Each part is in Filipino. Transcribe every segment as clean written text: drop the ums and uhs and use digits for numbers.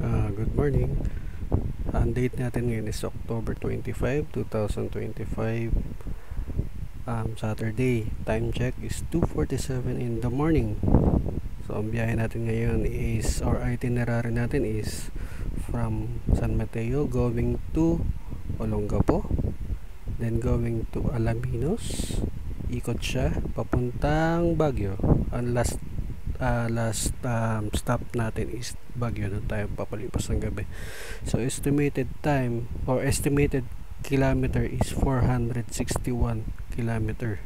Good morning. Ang date natin ngayon is October 25, 2025, Saturday. Time check is 2:47 in the morning. So ang biyahe natin ngayon is, or itinerary natin is from San Mateo going to Olongapo, then going to Alaminos, ikot siya papuntang Baguio. Ang last stop natin is Baguio. Doon tayo papalipas ng gabi. So estimated time or estimated kilometer is 461 kilometer,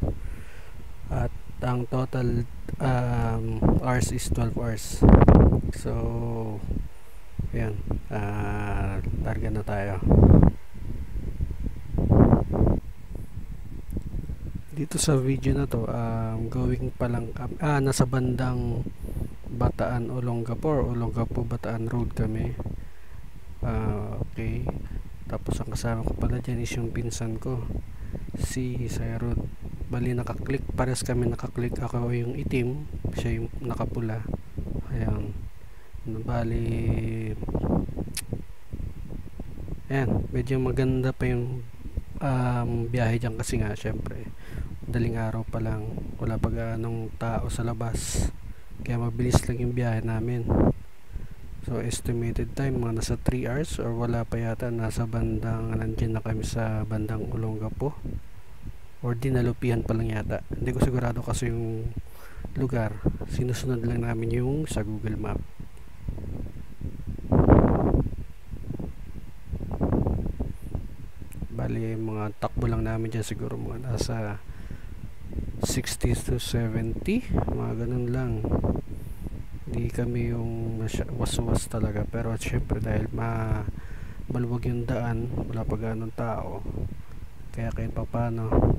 at ang total hours is 12 hours. So yan, targa na tayo. Dito sa video na to, going pa lang nasa bandang Bataan Olongapo, Bataan Road kami. Okay, tapos ang kasama ko pala dyan is yung pinsan ko, si Sayrod. Bali nakaklik, pares kami nakaklik. Ako yung itim, siya yung nakapula. Ayan, bali ayan, medyo maganda pa yung biyahe dyan kasi nga syempre daling araw pa lang, wala pa ganong tao sa labas, kaya mabilis lang yung biyahe namin. So estimated time mga nasa 3 hours or wala pa yata, nasa bandang nandiyan na kami sa bandang Olongapo or Dinalupihan pa lang yata, hindi ko sigurado kasi yung lugar, sinusunod lang namin yung sa Google Map. Bali mga takbo lang namin dyan siguro mga nasa 60 to 70, mga ganun lang. Hindi kami yung waswas talaga, pero syempre dahil maluwag yung daan, wala pa ganun tao, kaya kahit pa paano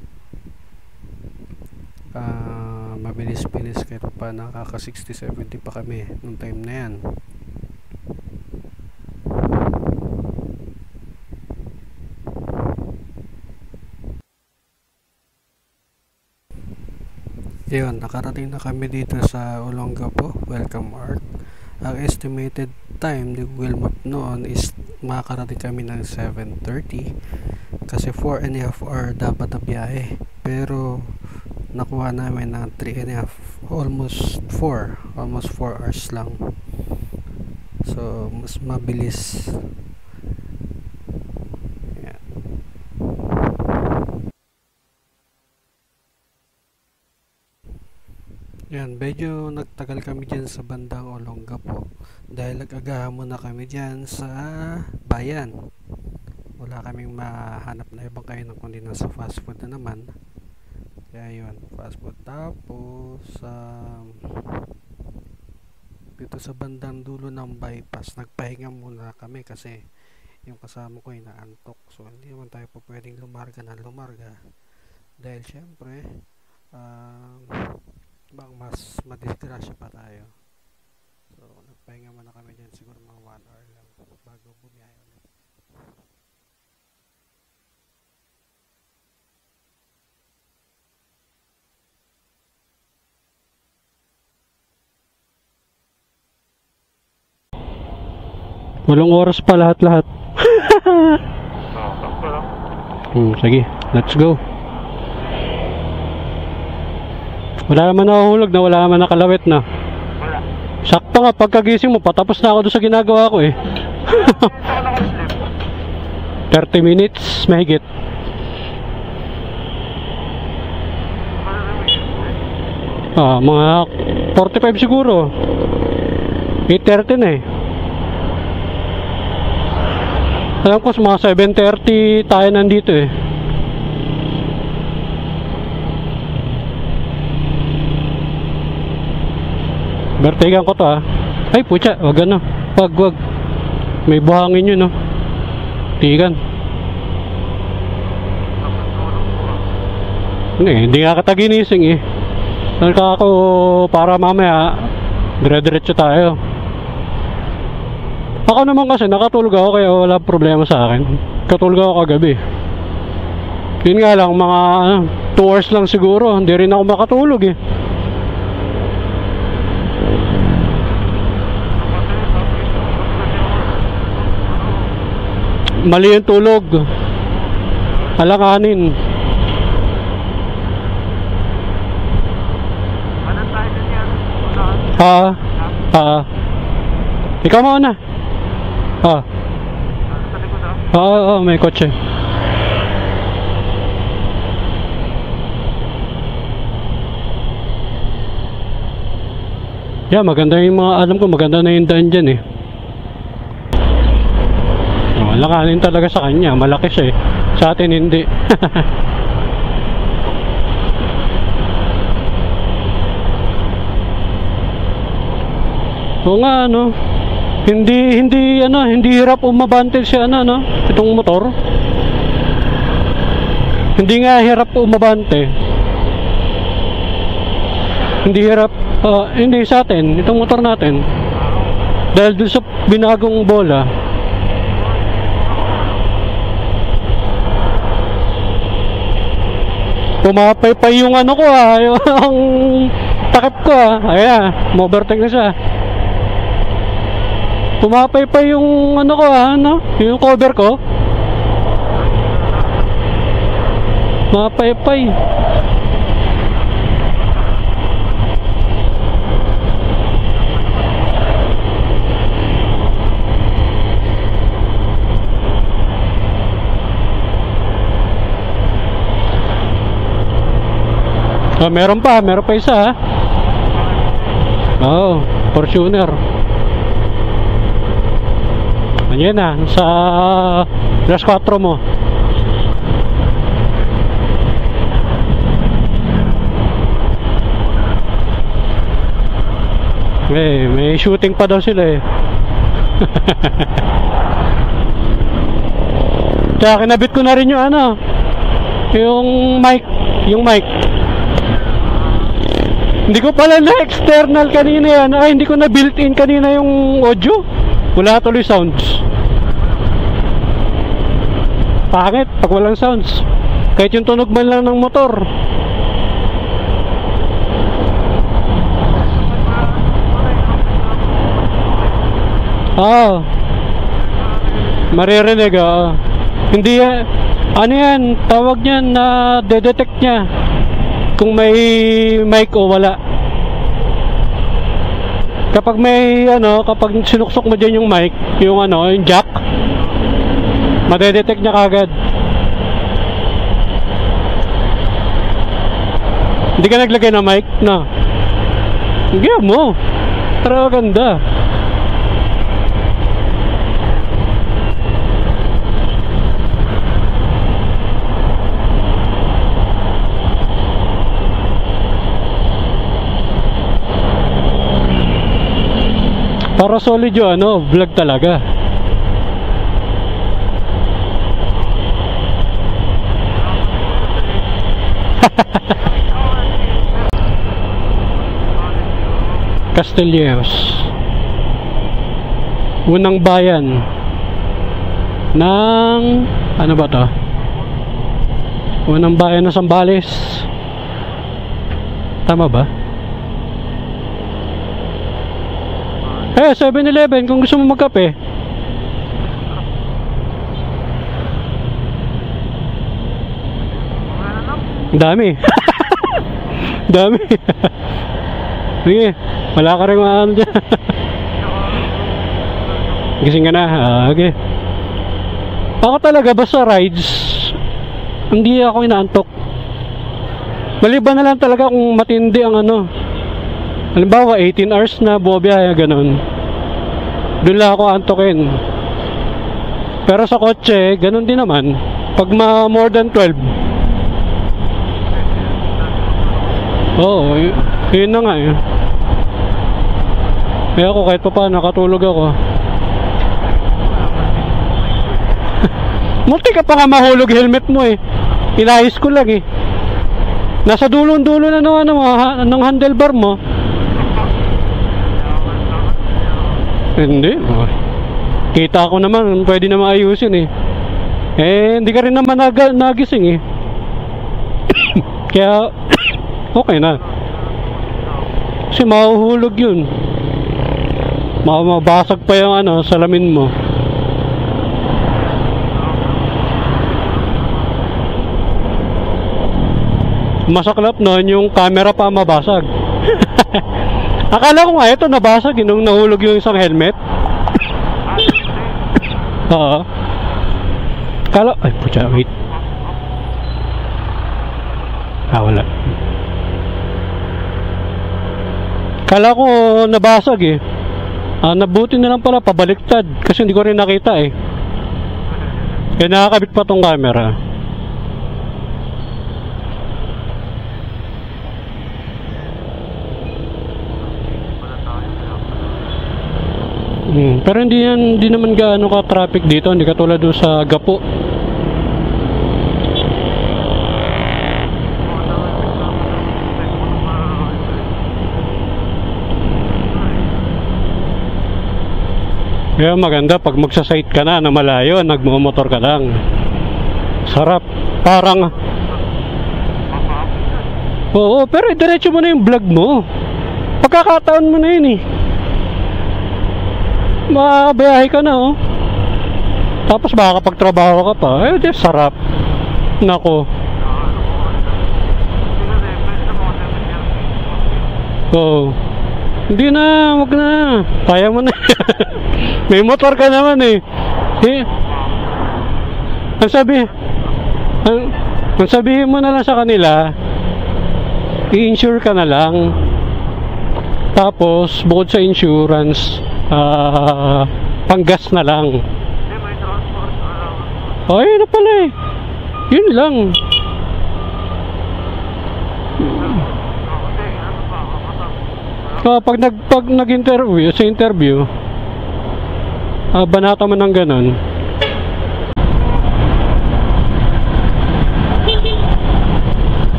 mabilis-bilis, kahit pa nakaka 60-70 pa kami nung time na yan. Yun, nakarating na kami dito sa Olongapo Welcome Arc. Ang estimated time ni Google Map noon is makakarating kami ng 7:30 kasi 4.5 hour dapat na biyahe, pero nakuha namin ng 3.5, almost 4 hours lang. So mas mabilis. Yan, medyo nagtagal kami dyan sa bandang Olongapo dahil nag-agahan muna kami dyan sa bayan. Wala kaming mahanap na ibang kainan kundi nasa fast food na naman. Kaya yun, fast food. Tapos dito sa bandang dulo ng bypass, nagpahinga muna kami kasi yung kasama ko ay naantok. So hindi naman tayo pa pwedeng lumarga dahil syempre bang mas madisgrasya pa tayo. So nagpahinga muna kami dyan siguro mga 1 hour lang bago bumiyahe ulit. Walong oras pa lahat. Sige, let's go. Wala naman nahuhulog na, wala naman nakalawit na. Wala. Sakto nga, pagkagising mo, patapos na ako doon sa ginagawa ko eh. 30 minutes, mahigit. Mga 45 siguro. 8:30 na eh. Alam ko, mga 7:30 tayo nandito eh. Bertigan ko to Ay putya, wag ano. Wag. May buhangin yun Tigan. Hindi nga kita ginising eh. Nalika ako para mamaya dire-diretso tayo. Ako naman kasi nakatulog ako kaya wala problema sa akin. Katulog ako kagabi. Yun nga lang, mga 2 hours lang siguro. Hindi rin ako makatulog eh. Mali yung tulog. Alakanin. Anong tayo din yan? Ikaw muna. Sa likod May kotse. Yeah, maganda yung mga, alam ko maganda na yung daan dyan eh. Lakanin talaga sa kanya, malaki siya eh. Sa atin hindi. Oo nga ano, hindi hirap umabante siya no, itong motor. Hindi nga hirap umabante. Hindi hirap, hindi sa atin, itong motor natin. Dahil dun sa binagong bola. Pumapay-pay yung ano ko yung takip ko ayan, ma-overtake na siya. Pumapay-pay yung ano ko yung cover ko. Mapay-pay. Meron pa isa Fortuner. Ayan na, sa +4 mo. May shooting pa daw sila eh. Kaya kinabit ko na rin yung yung mic. Hindi ko pala na external kanina yan. Hindi ko na built-in kanina yung audio. Wala tuloy sounds. Pangit pag walang sounds. Kahit yung tunog man lang ng motor. Maririnig Hindi yan, tawag niyan na de-detect niya kung may mic o wala. Kapag may kapag sinuksok mo dyan yung mic, yung jack, madedetect niya kagad. Hindi ka naglagay ng mic? No. Hindi mo. Pero ganda. Para solid yung vlog talaga. Castilleros, unang bayan ng ba to? Unang bayan ng Zambales. Tama ba? 7-Eleven kung gusto mo magkape. Dami. Dami. Sige, wala ka rin dyan. Gising ka na. Okay. Ako talaga basta rides, hindi ako inaantok. Maliban na lang talaga kung matindi ang halimbawa 18 hours na buwabiyaya, ganon, doon lang ako antokin. Pero sa kotse ganon din naman. Pag more than 12, yun na nga Kaya ako kahit pa paano nakatulog ako. Munti ka pa nga mahulog helmet mo Inayos ko lang nasa dulong-dulo na ng handlebar mo. Hindi. Kita ko naman, pwede na maayusin hindi ka rin naman nagising Kaya okay na. Kasi mahuhulog yun. Mabasag pa yung salamin mo. Masaklap nun, yung camera pa mabasag. Akala ko nga ito nabasag nung nahulog yung isang helmet. Oo. Akala, ay putya, wait. Wala. Akala ko nabasag eh. Nabuti na lang pala, pabaliktad. Kasi hindi ko rin nakita eh. Kaya nakakabit pa tong camera. Pero hindi naman gaano ka traffic dito, hindi katulad doon sa Gapo. Kaya maganda pag magsasite ka na malayo, nagmumotor ka lang. Sarap. Parang oo, pero diretso mo na yung vlog mo. Pagkakataon mo na yun eh. Mabiyahe ka na oh. Tapos makakapagtrabaho ka pa. Eh, sarap. Nako. Oo. Hindi na, wag na. Kaya mo na. May motor ka naman eh. Ang sabihin mo na lang sa kanila, i-insure ka na lang. Tapos, bukod sa insurance, panggas na lang. Ay, na pala eh. Yun lang. Pag nag-interview, sa interview, banata man ng ganon.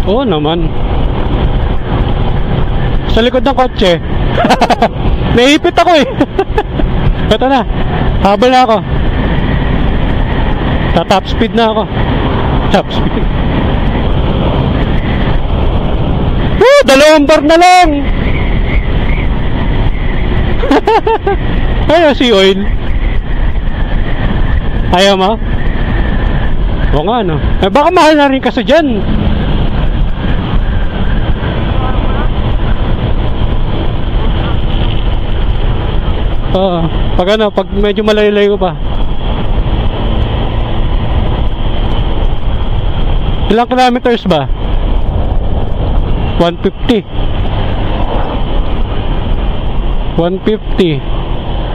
Oo naman. Sa likod ng kotse. Naipit ako eh. Ito na. Habol na ako. Top speed na ako. Top speed. Dalawang bar na lang. Ayaw si oil. Ayaw mo? Oo nga no. Baka mahal na rin kasi dyan. Pag medyo malayo-layo pa. Ilang kilometers ba? 150.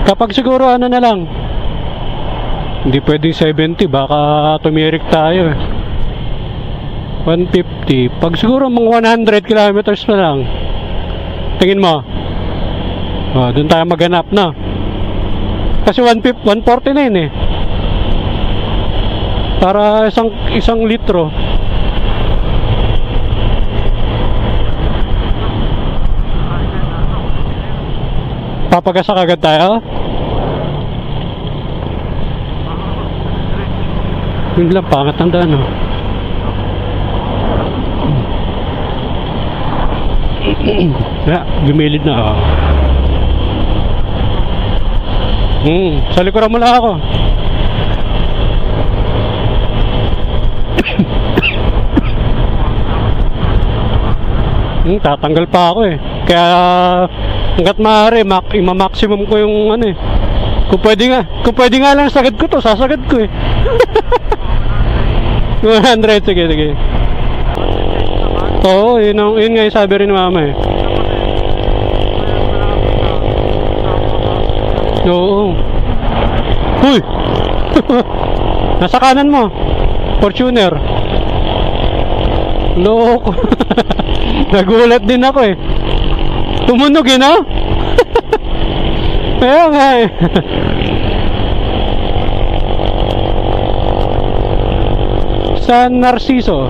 Kapag siguro ano na lang, hindi pwedeng 70, baka tumirik tayo eh. 150. Pag siguro mga 100 kilometers na lang, tingin mo, doon tayo maghanap na. Kasi 149 eh. Para isang litro. Papagasa kagad tayo. Yun lang, pangat ang daan oh. Gumilid na oh. Sa likuran mo lang ako. Tatanggal pa ako eh. Kaya hanggat maaari, ima-maximum ko yung ano eh. Kung pwede nga lang sagad ko to, sasagad ko eh. 100, sige. Oo, yun nga yung sabi rin ni mama eh. Oo. Uy! Nasa kanan mo. Fortuner. Loko. Nagulat din ako eh. Tumunog yun ah. Kaya nga eh. San Narciso.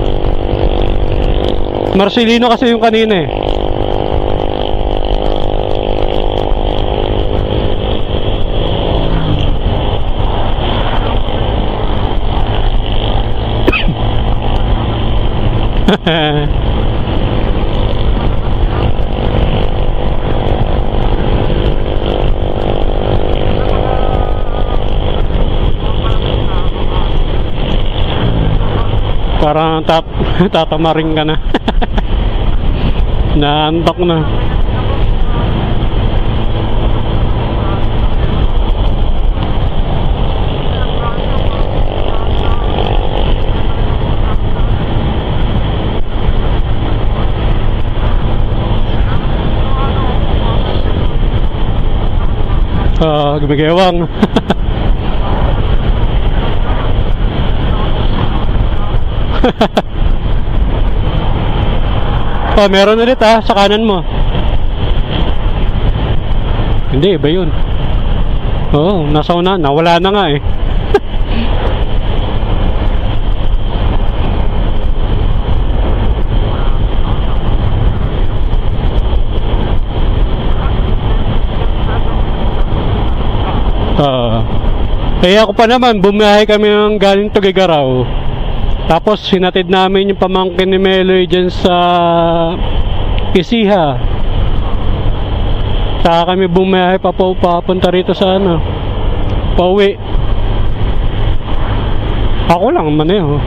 Marcelino kasi yung kanina eh. Parang tatamaring ka na. Naantok na. Gumigewang. Oh, meron ulit sa kanan mo. Hindi, iba yun. Oo, nasa una, nawala na nga eh. Kaya ako pa naman, bumiyahe kami ng galing Tugigaraw. Tapos sinatid namin yung pamangkin ni Meloy dyan sa Kisiha. Saka kami bumiyahe papunta rito sa ano, pauwi. Ako lang maneho.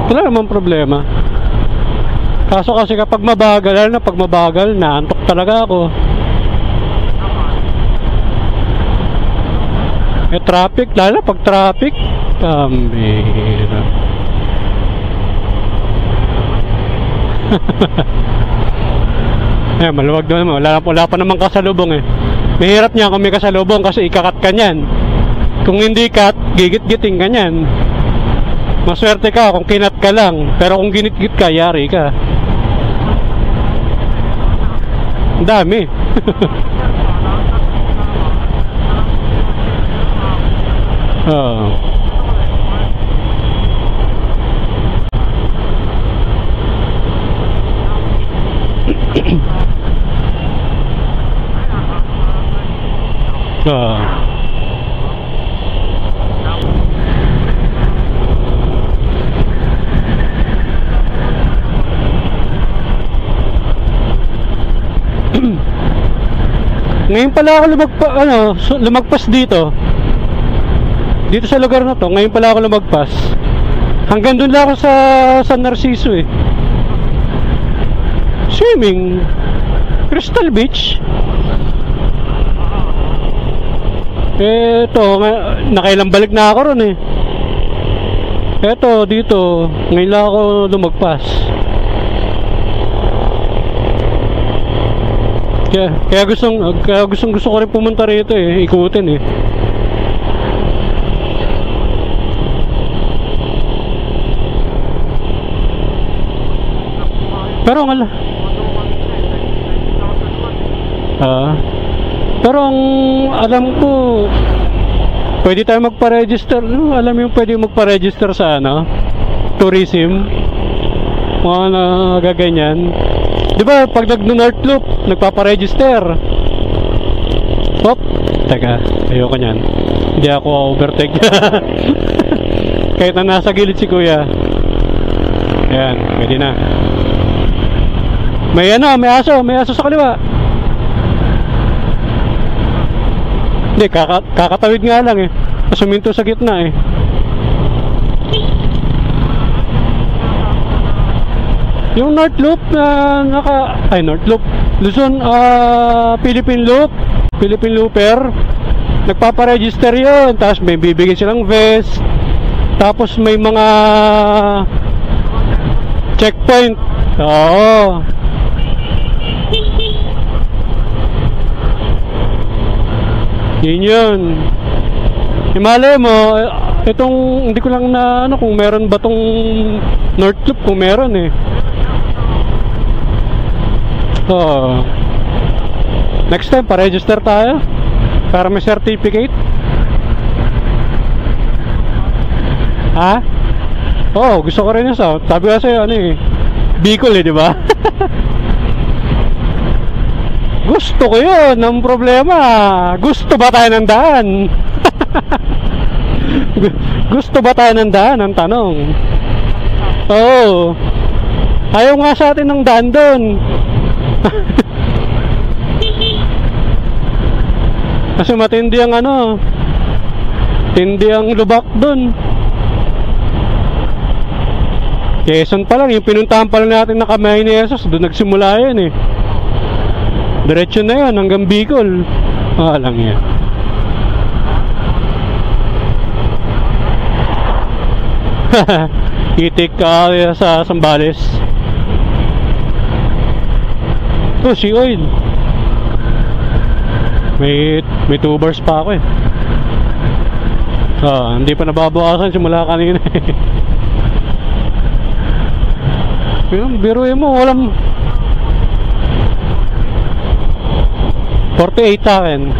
Wala naman problema. Kaso kasi kapag mabagal, lalo na pag mabagal, naantok talaga ako. Traffic, lalo pag traffic, kambira. Maluwag doon, wala pa naman kasalubong eh. Mahirap niya kung may kasalubong kasi ikakat ka niyan. Kung hindi cut, gigit-giting ka niyan. Maswerte ka kung kinat ka lang, pero kung ginit-git ka, yari ka. Ang dami. Oh. Ngayon pala ako lumagpas dito sa lugar na to. Ngayon pala ako lumagpas. Hanggang doon lang ako sa San Narciso eh. Swimming, Crystal Beach. Eto, nakailang balik na ako ron eh. Eto, dito ngayon lang ako lumagpas. Kaya gusto ko rin pumunta rito eh, ikutin eh. Pero ang alam ko, pwede tayo magpa-register. Alam mo yung pwede magpa-register sa tourism, mga nagaganyan. Diba pag nag-North Loop, nagpapa-register. Hop, teka, ayoko nyan. Hindi ako overtake. Kahit na nasa gilid si kuya. Ayan, pwede na. May aso sa kaliwa. Hindi, kakatawid nga lang eh. Suminto sa gitna eh. Yung North Loop North Loop, Luzon, Philippine Looper, nagpapa-register yun. Tapos may bibigyan silang vest. Tapos may mga checkpoint. Oo. Yun. Malay mo, itong hindi ko lang na kung meron ba tong North Loop, kung meron eh. So, next time pa-register tayo para may certificate. Ha? Oh, gusto ko rin yun sa. Sabi kasi Bicol eh, di ba? Gusto ko yun. Ang problema, gusto ba tayo ng daan? Gusto ba tayo ng daan? Ang tanong. Oo. Ayaw nga sa atin ng daan doon. Kasi matindi ang tindi ang lubak doon. Quezon pa lang, yung pinuntahan pa lang natin na Kamay ni Jesus, doon nagsimula yan eh. Diretso na yan hanggang Bicol. Lang yan. Itik ka sa Sambales. Oh, si oil. May 2 bars pa ako eh. Hindi pa nababawasan simula kanina eh. Yung biruin mo, walang 48 sa akin.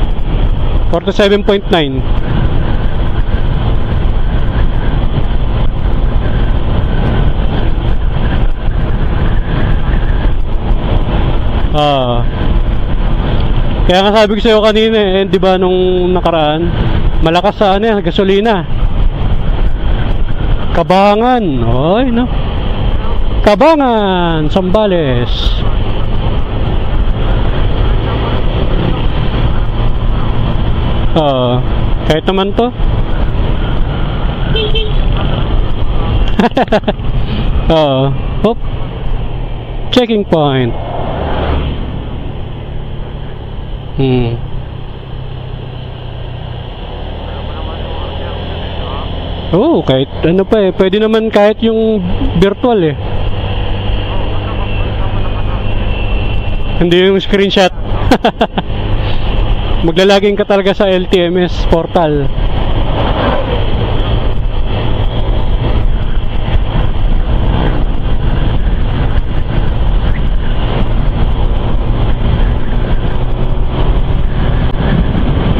47.9. Kaya nga sabi ko sa'yo kanina eh, di ba nung nakaraan, malakas sa ano yan, gasolina. Kabangan, oy no. Kabangan, Sambales. Kahit naman to. Hop. Checking point. Oh, kahit ano pa eh, pwede naman kahit yung virtual eh. Hindi yung screenshot. Maglalaging ka talaga sa LTMS portal.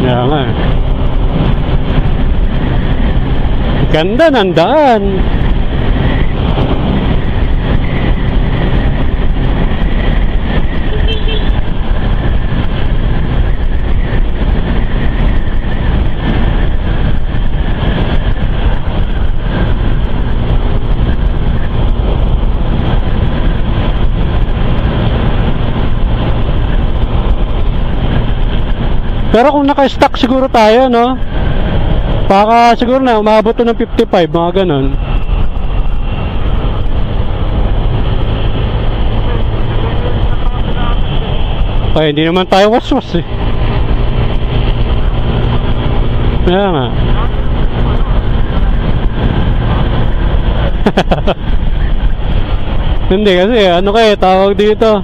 Kaya nga. Ganda ng daan. Pero kung naka-stack siguro tayo, no? Baka siguro na umabot to ng 55, mga ganon. Ay, hindi naman tayo waswas eh. Kaya nga. Hindi kasi ano kayo, tawag dito,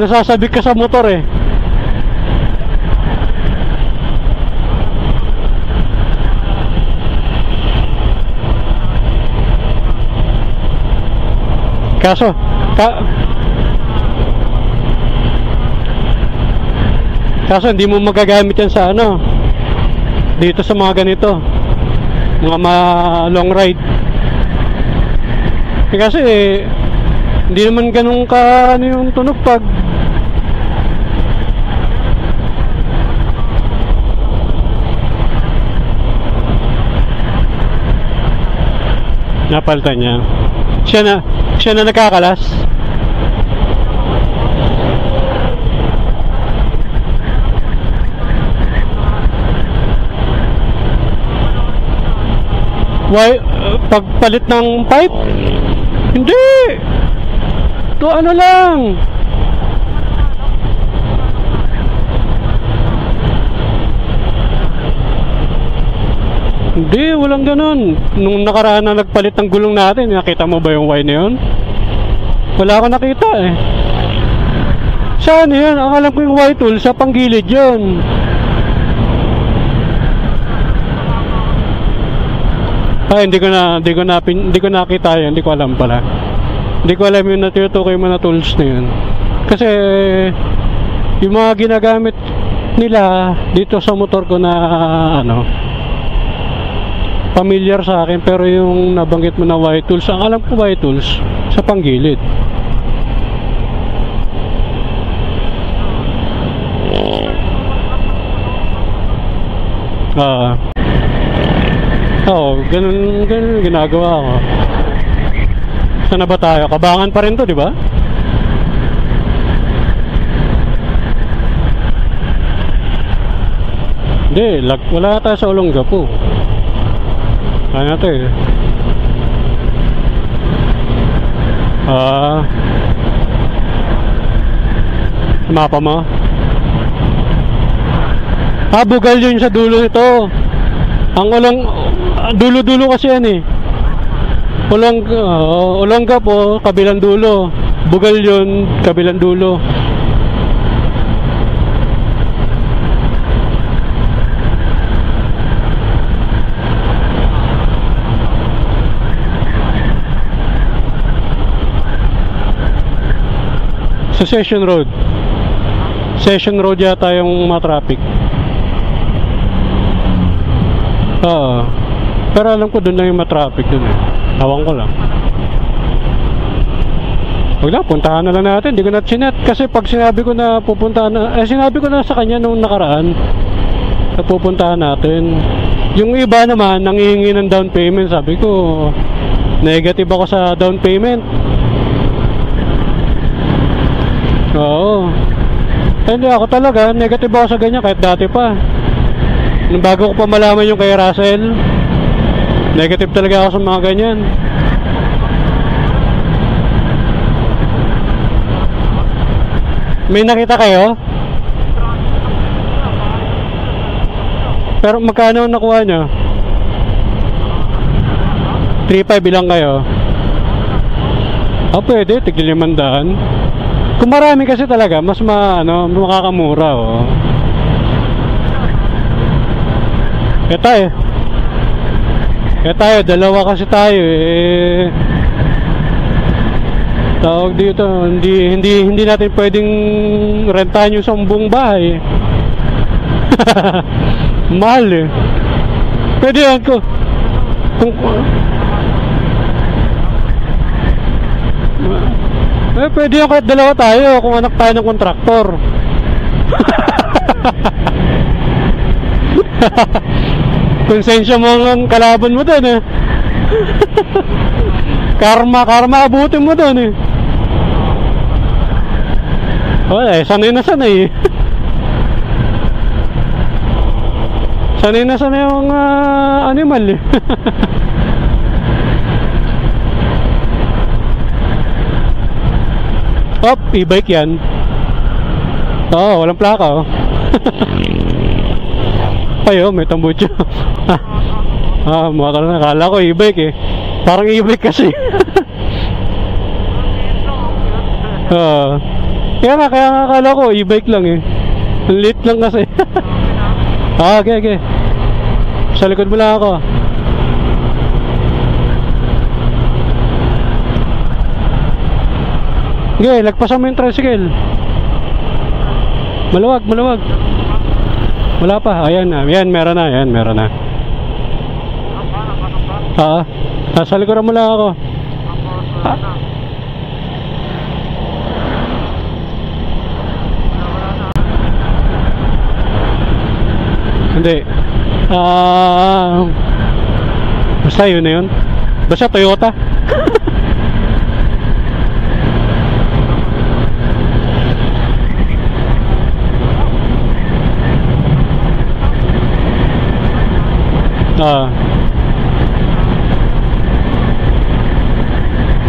nasasabik ka sa motor eh. Kaso hindi mo magagamit yan sa ano, dito sa mga ganito, mga long ride. Kasi hindi naman ganun ka ano yung tunog pag napalitan niya. Siya na nakakalas. Why? Pagpalit ng pipe? Hindi. To ano lang. Hindi, walang ganun. Nung nakaraan na nagpalit ng gulong natin, nakita mo ba yung wire na yun? Wala ako nakita eh. Saan yun? Ang alam ko yung wire tool sa panggilid yun. Hindi ko nakita yun. Hindi ko alam pala. Hindi ko alam yung natutukoy mo na tools na yun. Kasi yung mga ginagamit nila dito sa motor ko na ano, familiar sa akin, pero yung nabanggit mo na white tools, ang alam ko white tools sa panggilid. Oo, ganun ginagawa ko. Saan na ba tayo? Kabangan pa rin to, di ba? Hindi, wala tayo sa Olongapo. Kaya na to eh. Ah. Mapa mo? Ah, bugal yun sa dulo nito. Ang dulo-dulo kasi yan eh. Olongga po, kabilang dulo. Bugal yun, kabilang dulo. Sa Session Road. Session Road yata yung mga traffic. Oo. Pero alam ko doon lang yung ma-traffic doon eh. Tawang ko lang. Huwag na, puntahan na lang natin. Hindi ko na chinet. Kasi pag sinabi ko na pupuntahan na, sinabi ko na sa kanya nung nakaraan na pupuntahan natin. Yung iba naman, nangihingi ng down payment. Sabi ko, negative ako sa down payment. Oo. Hindi ako talaga, negative ako sa ganyan kahit dati pa. Nung bago ko pa malaman yung kay Russell, negative talaga ako sa mga ganyan. May nakita kayo? Pero magkano nakuha nyo? 3.5 bilang kayo? Pwede, tigil 500. Kung marami kasi talaga, mas makakamura oh. Tayo, dalawa kasi tayo eh. Tawag dito, hindi natin pwedeng rentahan yung buong bahay. Mahal eh. Pwede yan ko. Pwede yung kahit dalawa tayo kung anak tayo ng kontraktor. Konsensya mo ang kalaban mo doon eh. Karma abutin mo doon eh. Sanay na sanay eh. Sanay na sanay yung animal eh. E-bike yan. Walang plaka oh. May tambucho. Akala ko e-bike eh. Parang e-bike kasi. Kaya nga akala ko e-bike lang eh. Late lang kasi. Okay. Sa likod mo lang ako. Lagpasan mo yung tricycle. Maluwag. Wala pa. Ayan, meron na. Sa likuran mo lang ako. Hindi. Basta yun na yun. Basta Toyota.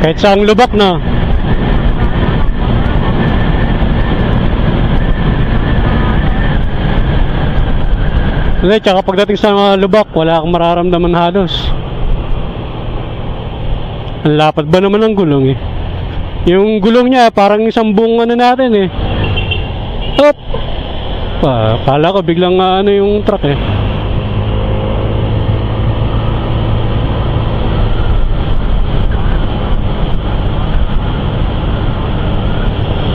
Kahit saang lubak na. Tsaka pagdating sa lubak, wala kang mararamdaman halos. Ang lapad ba naman ng gulong eh. Yung gulong niya parang isang buong natin eh. Kala ko biglang yung truck eh.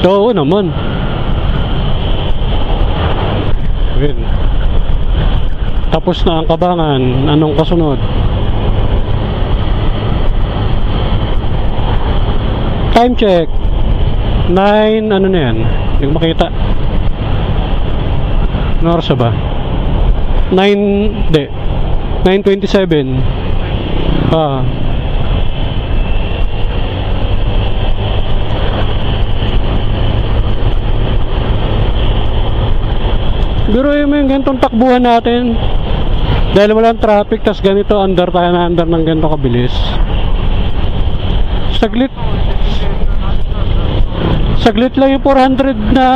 Oo naman. Tapos na ang Kabangan. Anong kasunod? Time check 9, ano na yan? Hindi ko makita. Ano oras ba? 9:27. Biruin mo yung ganitong takbuhan natin. Dahil walang traffic, tas ganito, under tayo na under ng ganito kabilis. Saglit. Saglit lang yung 400 na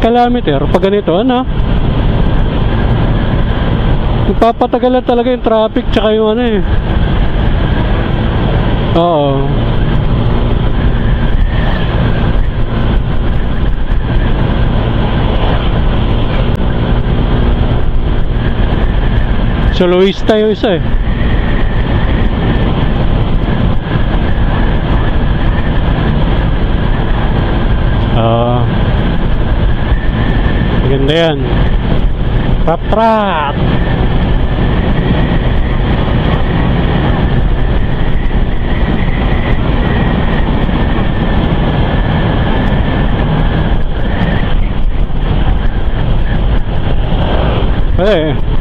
kilometer. Pag ganito, ano? Nagpapatagalan talaga yung traffic tsaka yung ano eh. Oo. Soloista yung isa eh. Maganda yan. Rat.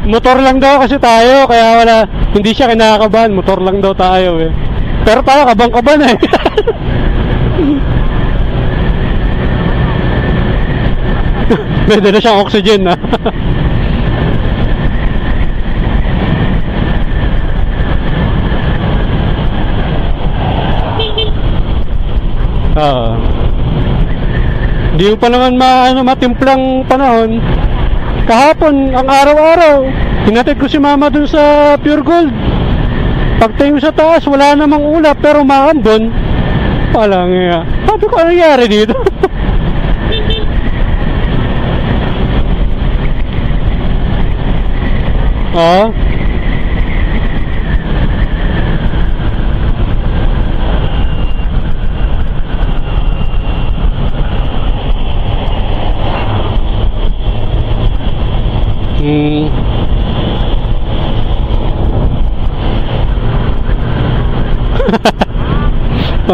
Motor lang daw kasi tayo, kaya wala, hindi siya kinakabahan. Motor lang daw tayo eh. Pero tayo kabang-kaban eh. May dala siyang oxygen na. Hindi pa naman matimplang panahon. Kahapon, ang araw-araw, hinatid ko si mama dun sa Pure Gold. Pagtingin sa taas, wala namang ulap, pero maambon. Palang nga. Sabi ko, ano nangyari dito? Oo.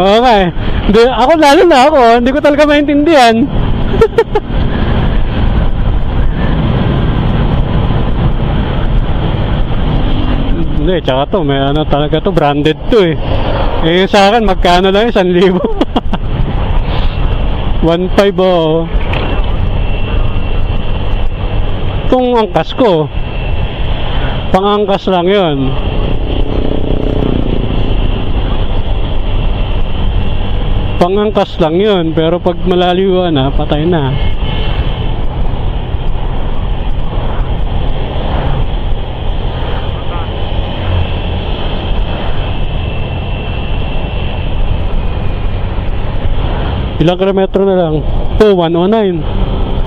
Oo nga eh. Ako lalo na ako, hindi ko talaga maintindihan. Hindi, tsaka to, may ano talaga to, branded to eh. Eh sa akin, magkano lang 1,000. 1,500 oh. Itong angkas ko, pang-angkas lang yun. Pang-angkas lang yun, pero pag malaliwan na, patay na. Ilang kilometro na lang? 109.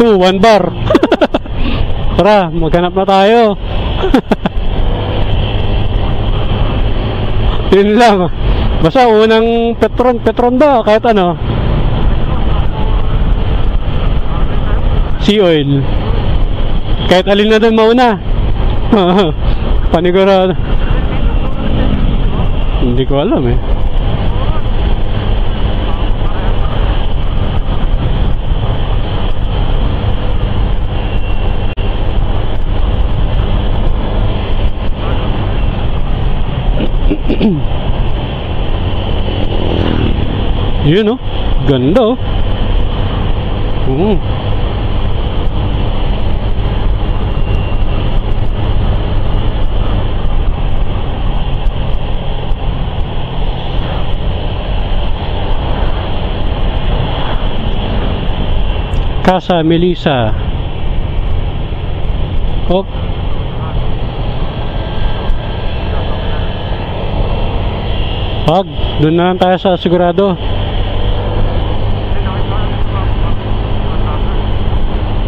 1 bar. Tara, maghanap na tayo. Yun lang. Basta unang Petron ba? Kahit ano. Sea oil. Kahit alin na doon mauna. Panigurado. Hindi ko alam eh. Yun oh, ganda oh. Casa Melissa. Oh. Pag, doon na lang tayo sa sigurado.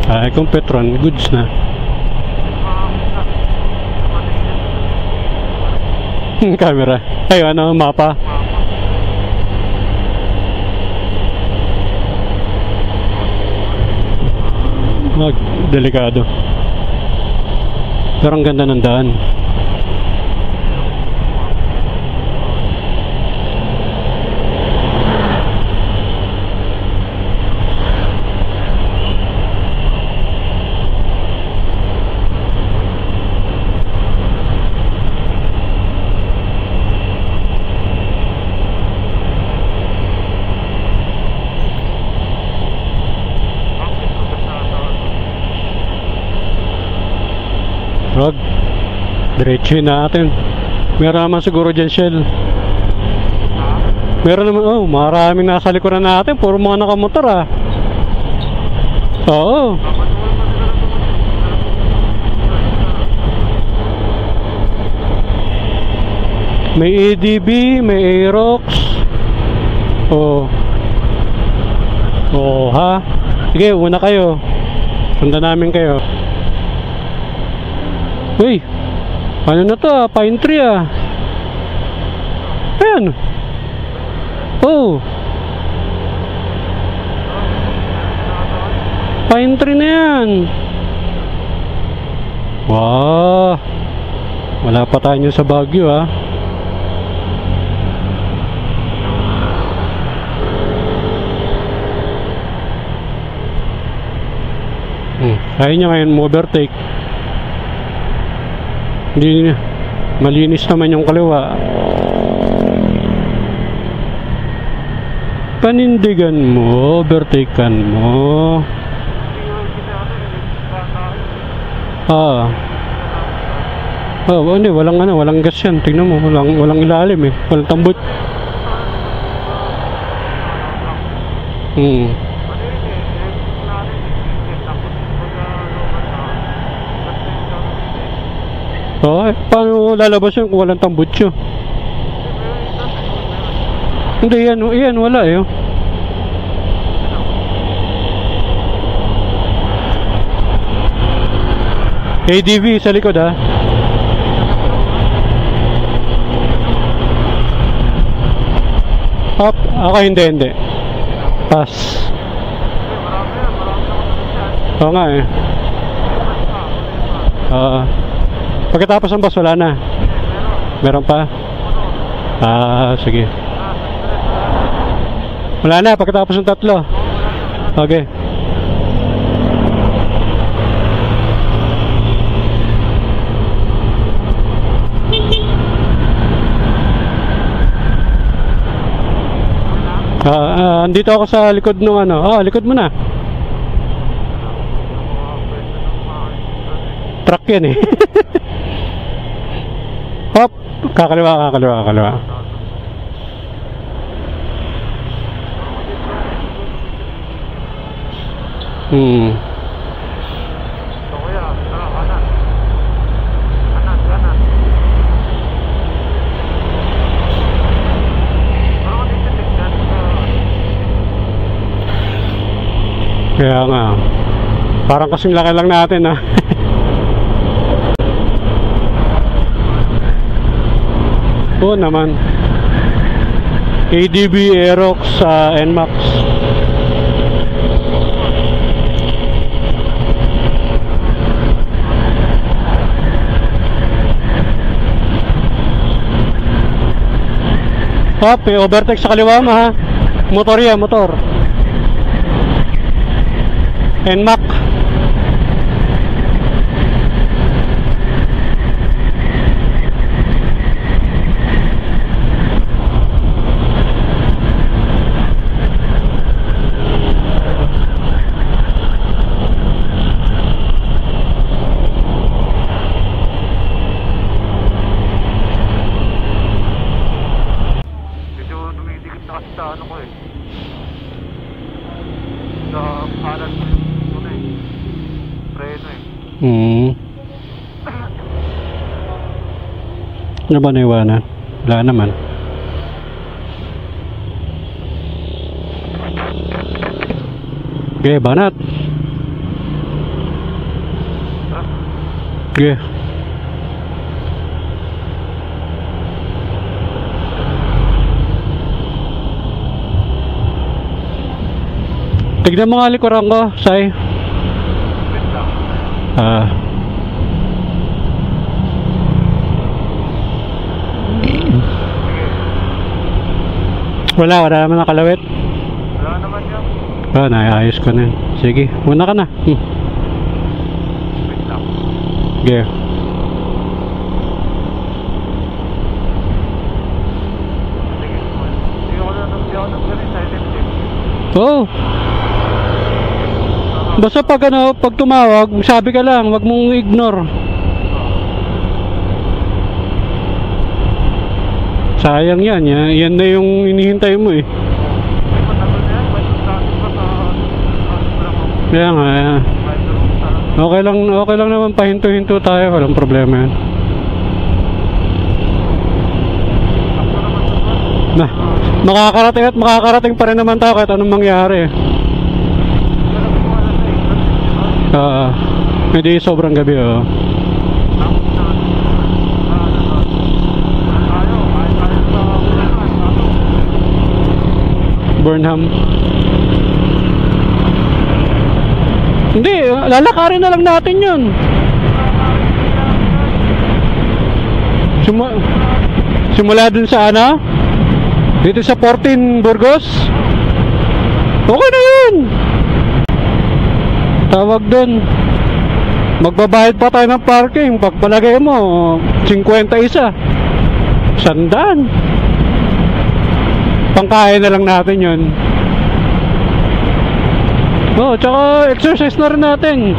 Ay, kung Petron, goods na. Camera. Ay, ano, mapa. Delikado. Pero ang ganda ng daan. Rod, diretso natin. Meron naman siguro dyan Shell. Meron naman, oh, maraming nasa likuran natin. Puro mga nakamotor ah. Oo. May ADB, may Aerox. Oh. Oh ha. Sige, una kayo. Sundan namin kayo. Uy. Ano na to ah? Pine tree ah. Ayan. Oh. Pine tree na yan. Wow. Wala pa tayo sa Baguio ah. Kaya niya ngayon mo-overtake. Hindi niya. Malinis naman yung kaliwa. Panindigan mo, overtakean mo. Hindi, walang gas yan. Tingnan mo, walang ilalim eh. Walang tambot. Paano lalabas yun kung walang tambutso? Hindi yan wala eh. ADV sa likod ah. Up, ako hindi. Pass. Oo nga eh. Pagkatapos ng bus, wala na. Meron pa? Sige. Wala na, pagkatapos ng tatlo. Okay. Andito ako sa likod ng likod mo na. Truck yan eh. Hop, kakaliwa. Kaya nga, parang kasing laki lang natin ah. Oo naman. ADB, Aerox, NMAX. Hop, may overtake sa kaliwa mo ha. Motor yan, motor. NMAX. Ano ba naiwanan? Wala naman. Okay, banat. Okay. Tignan mo nga likuran ko, Sai. Wala naman nakalawit. Wala naman yan. Naayos ko na. Sige, muna ka na. Wait lang. Okay. Hindi ako nagkaroon silent eh. Oo. Basta pag tumawag, sabi ka lang, wag mong ignore. Sayang yan. Yan na yung hinihintay mo eh. Matagal na yan. May traffic pa sa lang ako. Kaya nga. Okay lang naman pahinto-hinto tayo. Walang problema yan. Na, makakarating pa rin naman tayo kahit anong mangyari. Hindi sobrang gabi oh. Burnham. Hindi, lalakarin na lang natin yun. Simula dun sa ano? Dito sa 14 Burgos. Okay na yun. Tawag dun, magbabayad pa tayo ng parking. Pagpalagay mo 51, 100. Pangkain na lang natin yun. Tsaka exercise na rin natin.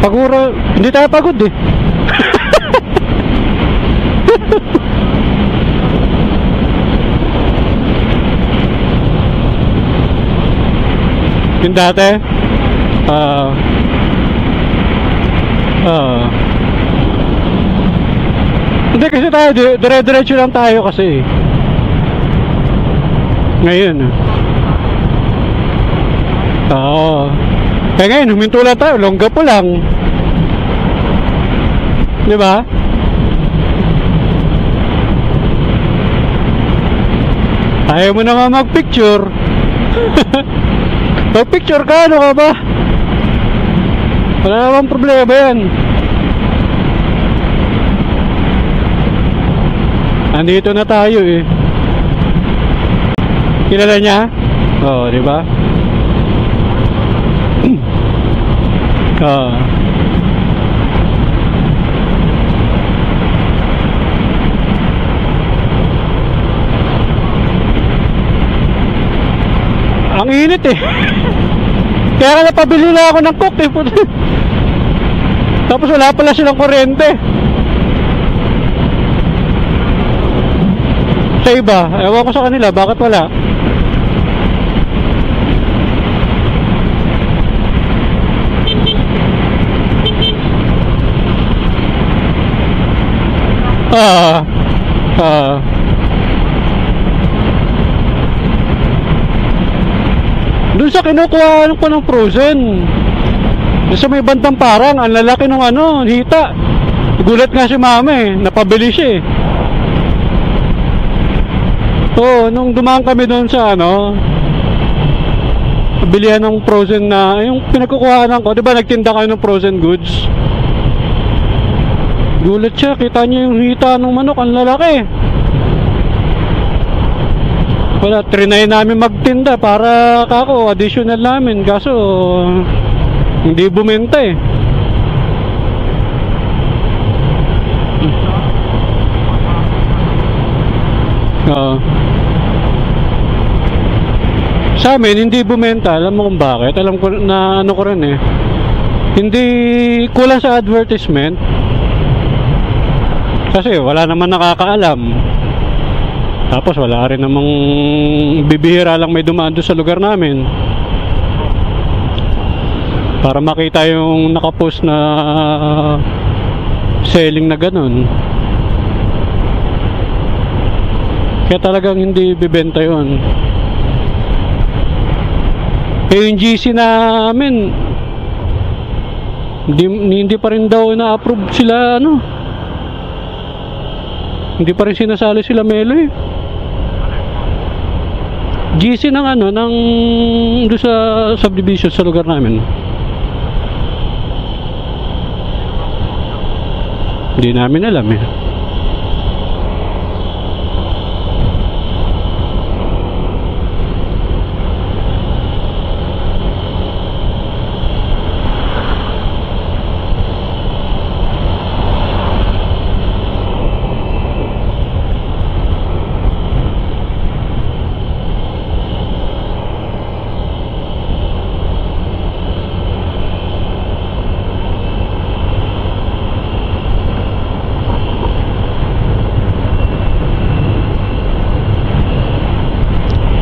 Paguro, hindi tayo pagod eh. Yung dati hindi kasi tayo dire-diretso lang tayo kasi ngayon ngayon huminto lang tayo, longga po lang, di ba? Ayaw mo naman mag-picture. Mag-picture ka, ano ka ba? Wala namang problema yan. Andito na tayo eh. Kilala niya? Oo, di ba? Ang init eh. Kaya napabili na ako ng coke eh. Tapos wala pala silang kuryente. Sa iba, ewan ko sa kanila, bakit wala? Doon sa kinukuha ko ng frozen, sa may bandang parang ang lalaki ng ano, hita. Gulat nga si mama eh, napabili siya eh. Nung dumaan kami doon sa ano, bilihan ng frozen na, yung pinagkukuhaan ko, di ba nagtinda kayo ng frozen goods? Gulat siya, kita niya yung hita ng manok, ang lalaki. Wala, trinay namin magtinda para kako, additional namin, kaso hindi bumenta eh. Sa amin hindi bumenta, alam mo kung bakit? Alam ko na ano ko rin eh. Hindi kulang sa advertisement. Kasi wala naman nakakaalam. Tapos wala rin namang bibihira lang may dumaan doon sa lugar namin para makita yung nakapost na selling na ganun. Kaya talagang hindi bibenta yun. Kaya yung GC namin hindi pa rin daw na-approve sila ano. Hindi pa rin sinasali sila Melo eh. GC ng ano, ng doon sa subdivision sa lugar namin. Hindi namin alam eh.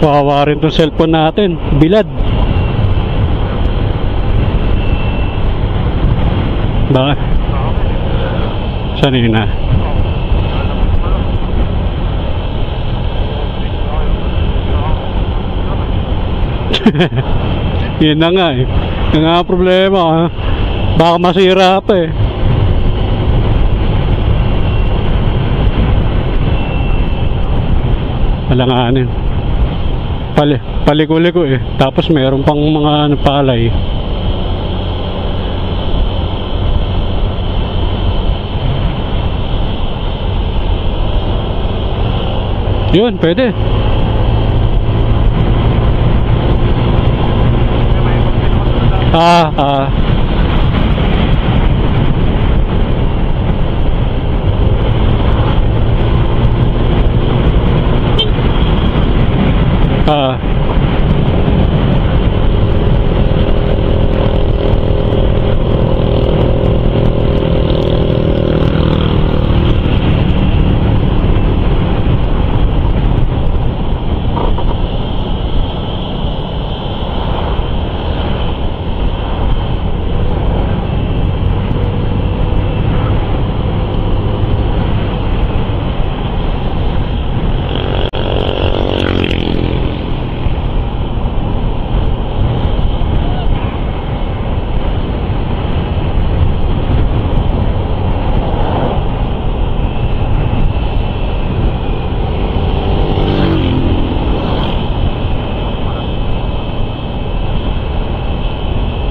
Wawa rin tong cellphone natin. Bilad. Bakit? Saan yun na? Yun na nga eh. Yung nga problema ha? Baka masira pa eh. Alanganin. Paliko-liko eh. Tapos meron pang mga palay. Yun, pwede. Ah.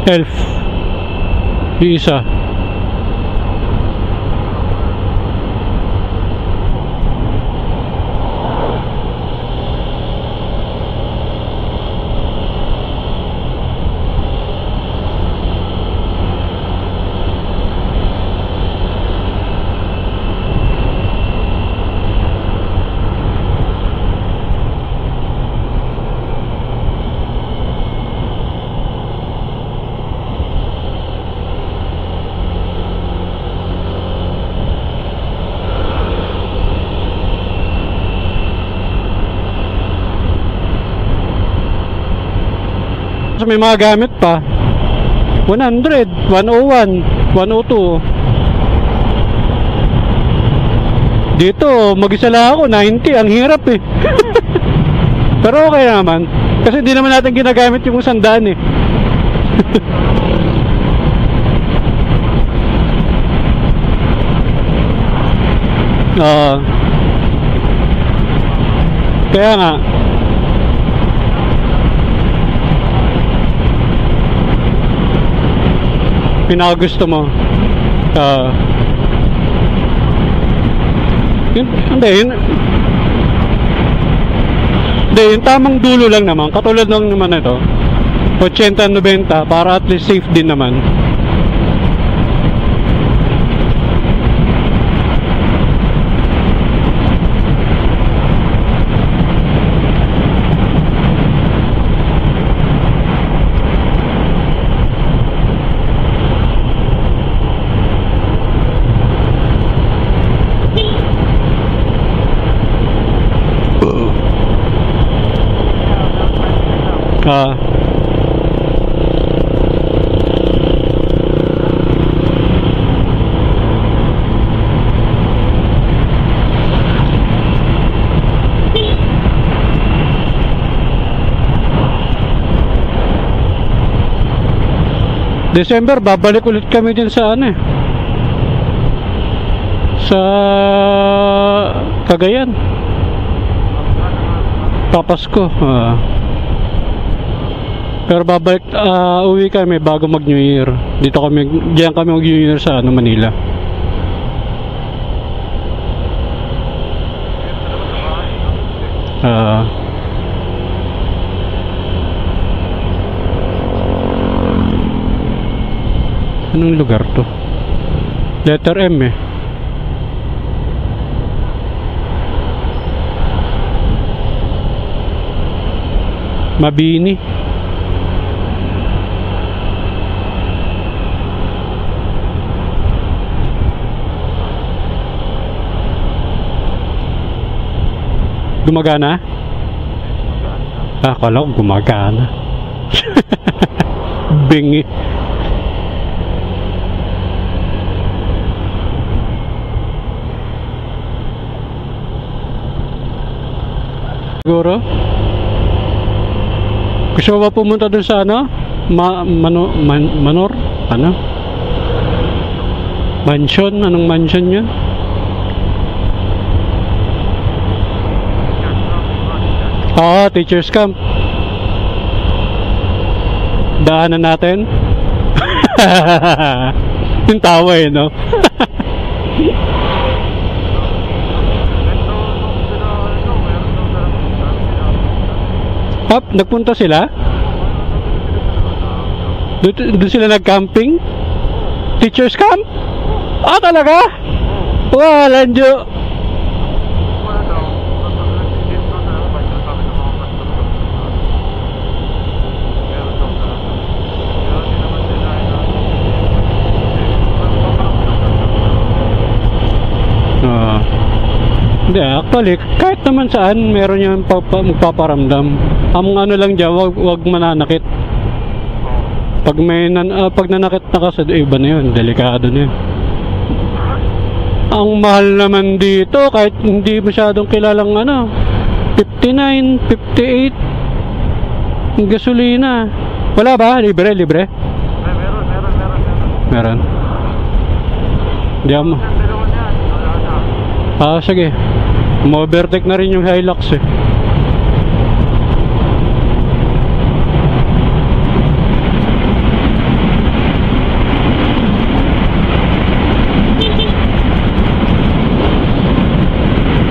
Elf. Yung isa. May mga gamit pa 100, 101, 102. Dito mag-isa lang ako 90, ang hirap eh. Pero okay naman kasi hindi naman natin ginagamit yung 100 eh. Kaya nga pinakagusto mo yung tamang dulo lang naman, katulad ng naman ito 80-90 para at least safe din naman. December babalik ulit kami din sa ano eh, sa Cagayan. Papasko. Pero babalik, uwi kami bago mag New Year. Diyan kami mag New Year sa Manila. Anong lugar to? Letter M eh. Mabini. Gumagana? Akala ko gumagana. Bingi. Siguro gusto mo ba pumunta dun sa ano? Manor? Ano? Mansion? Anong mansion yun? Oo, teacher's camp. Daanan natin. Yung tawa eh, no? Up, nagpunta sila? Doon sila nag-camping? Teacher's camp? Ah, talaga? Wah, lanjo. Hindi, actually, kahit naman saan meron yung magpaparamdam. Ang ano lang dyan, wag mananakit. Pag pag nanakit na kasi, iba na yun, delikado na yun. Ang mahal naman dito, kahit hindi masyadong kilalang ano, 59, 58 gasolina. Wala ba? Libre? Meron. Hindi ako. Sige. Ma-overtake na rin yung Hilux eh.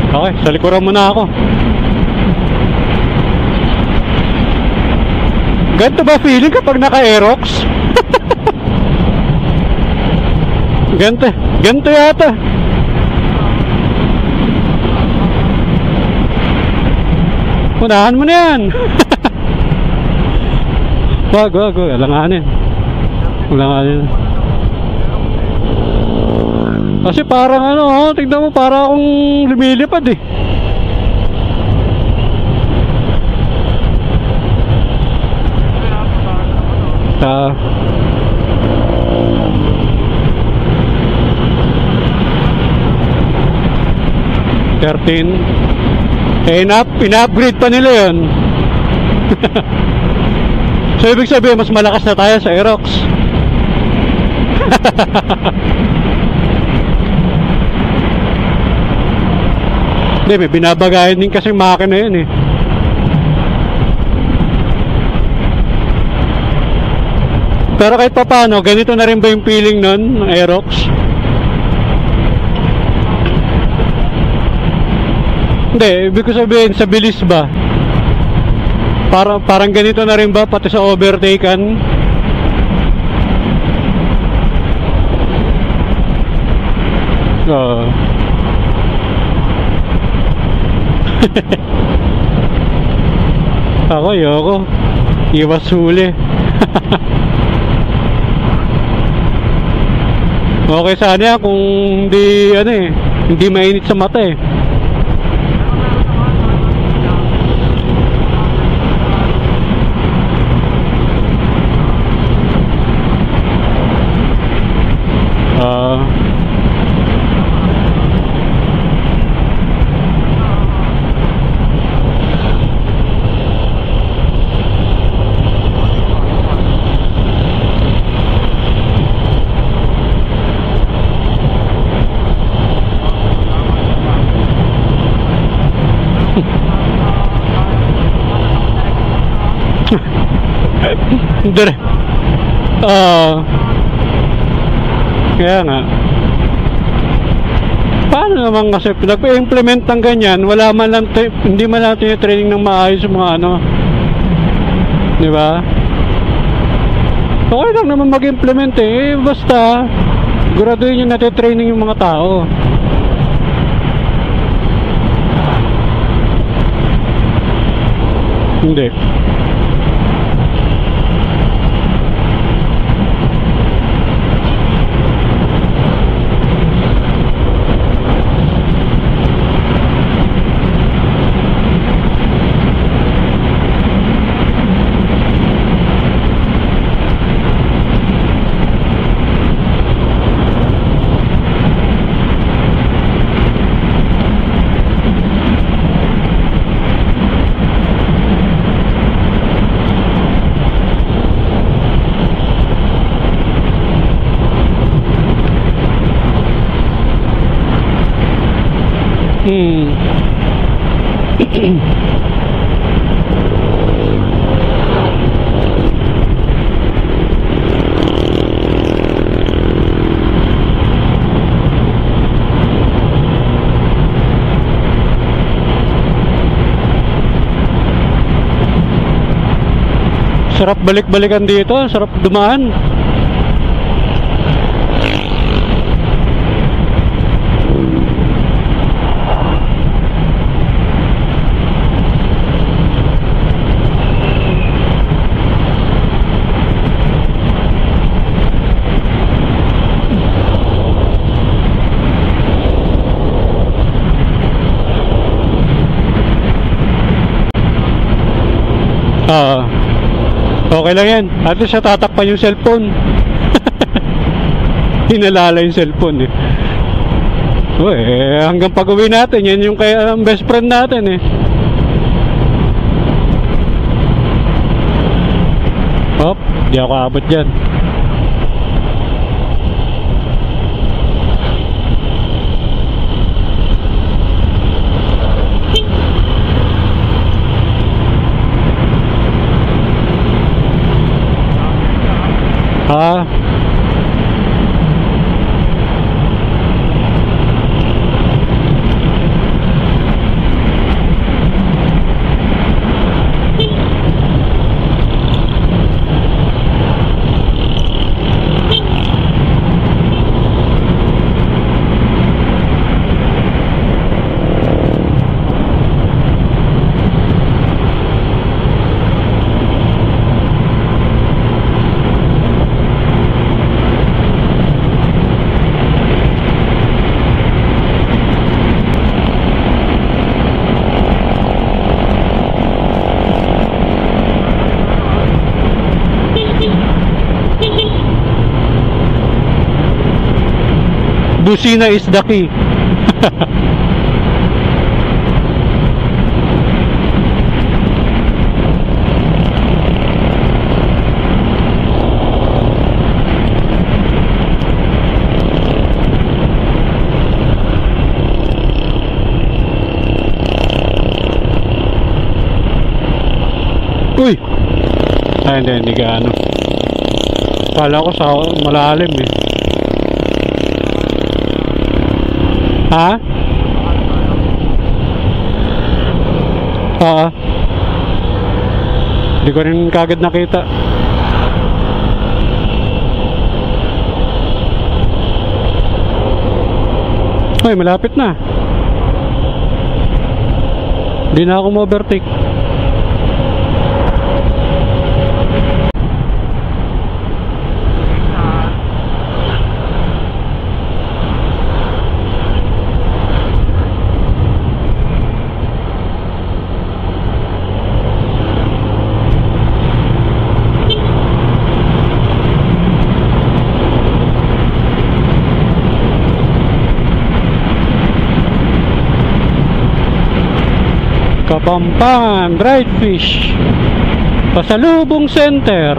Okay, sa likuran muna ako. Ganito ba feeling kapag naka-Aerox? Ganito yata. Unahan mo na yan. Wag, alanganin. Kasi parang ano, tignan mo, para akong lumilipad eh. Ta 13. Ina-upgrade pa nila yun. So ibig sabihin mas malakas na tayo sa Aerox. Hindi, may binabagayan din kasing makina yun eh. Pero kahit pa paano, ganito na rin ba yung feeling nun ng Aerox? Hindi, ibig ko sabihin, sa bilis ba? Parang ganito na rin ba, pati sa overtaken? Ayoko. Iwas huli. Okay sana kung hindi mainit sa mata eh. Dire. Kaya nga. Paano naman kasi nag-implement ng ganyan, wala man lang hindi man lang training ng maayos yung mga ano. Di ba? Okay lang naman mag-implement eh. Basta graduin yung natitraining yung mga tao. Hindi. Hmm. Sarap balik-balikan dito, sarap dumaan. Okay lang yan. At least tatakpan yung cellphone. Hinalala yung cellphone eh. Hanggang pag-uwi natin, yan yung kaya best friend natin eh. Hop, di ako abot dyan. Ha? Busina is the key. Uy! Ay, hindi gaano. Kala ko sa malalim eh. Ha? Hindi ko rin kagad nakita. Hoy, malapit na. Hindi na ako ma-overtake. Kapampangan, dried fish, Pasalubong Center.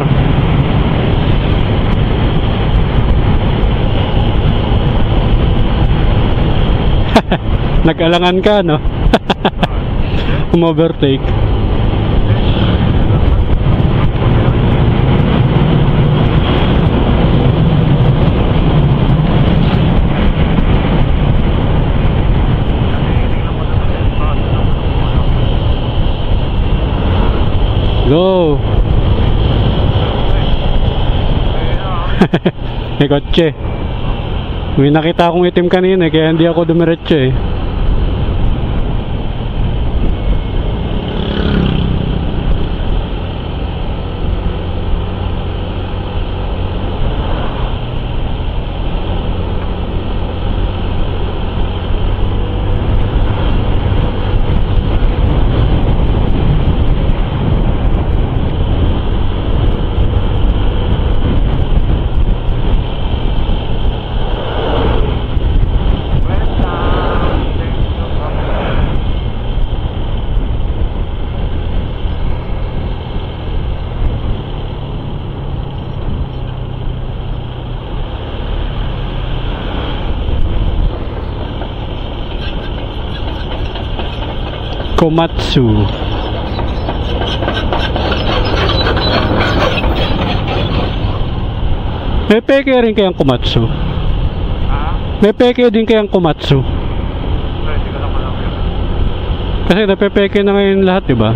Nag-alangan ka, no? Umovertake. Go! May kotse. May nakita akong itim kanina kaya hindi ako dumiretso eh. Komatsu. May peke rin kayang Komatsu. May peke din kayang Komatsu. Hindi ko lang alam yun. Kasi napepeke na ngayon lahat, diba?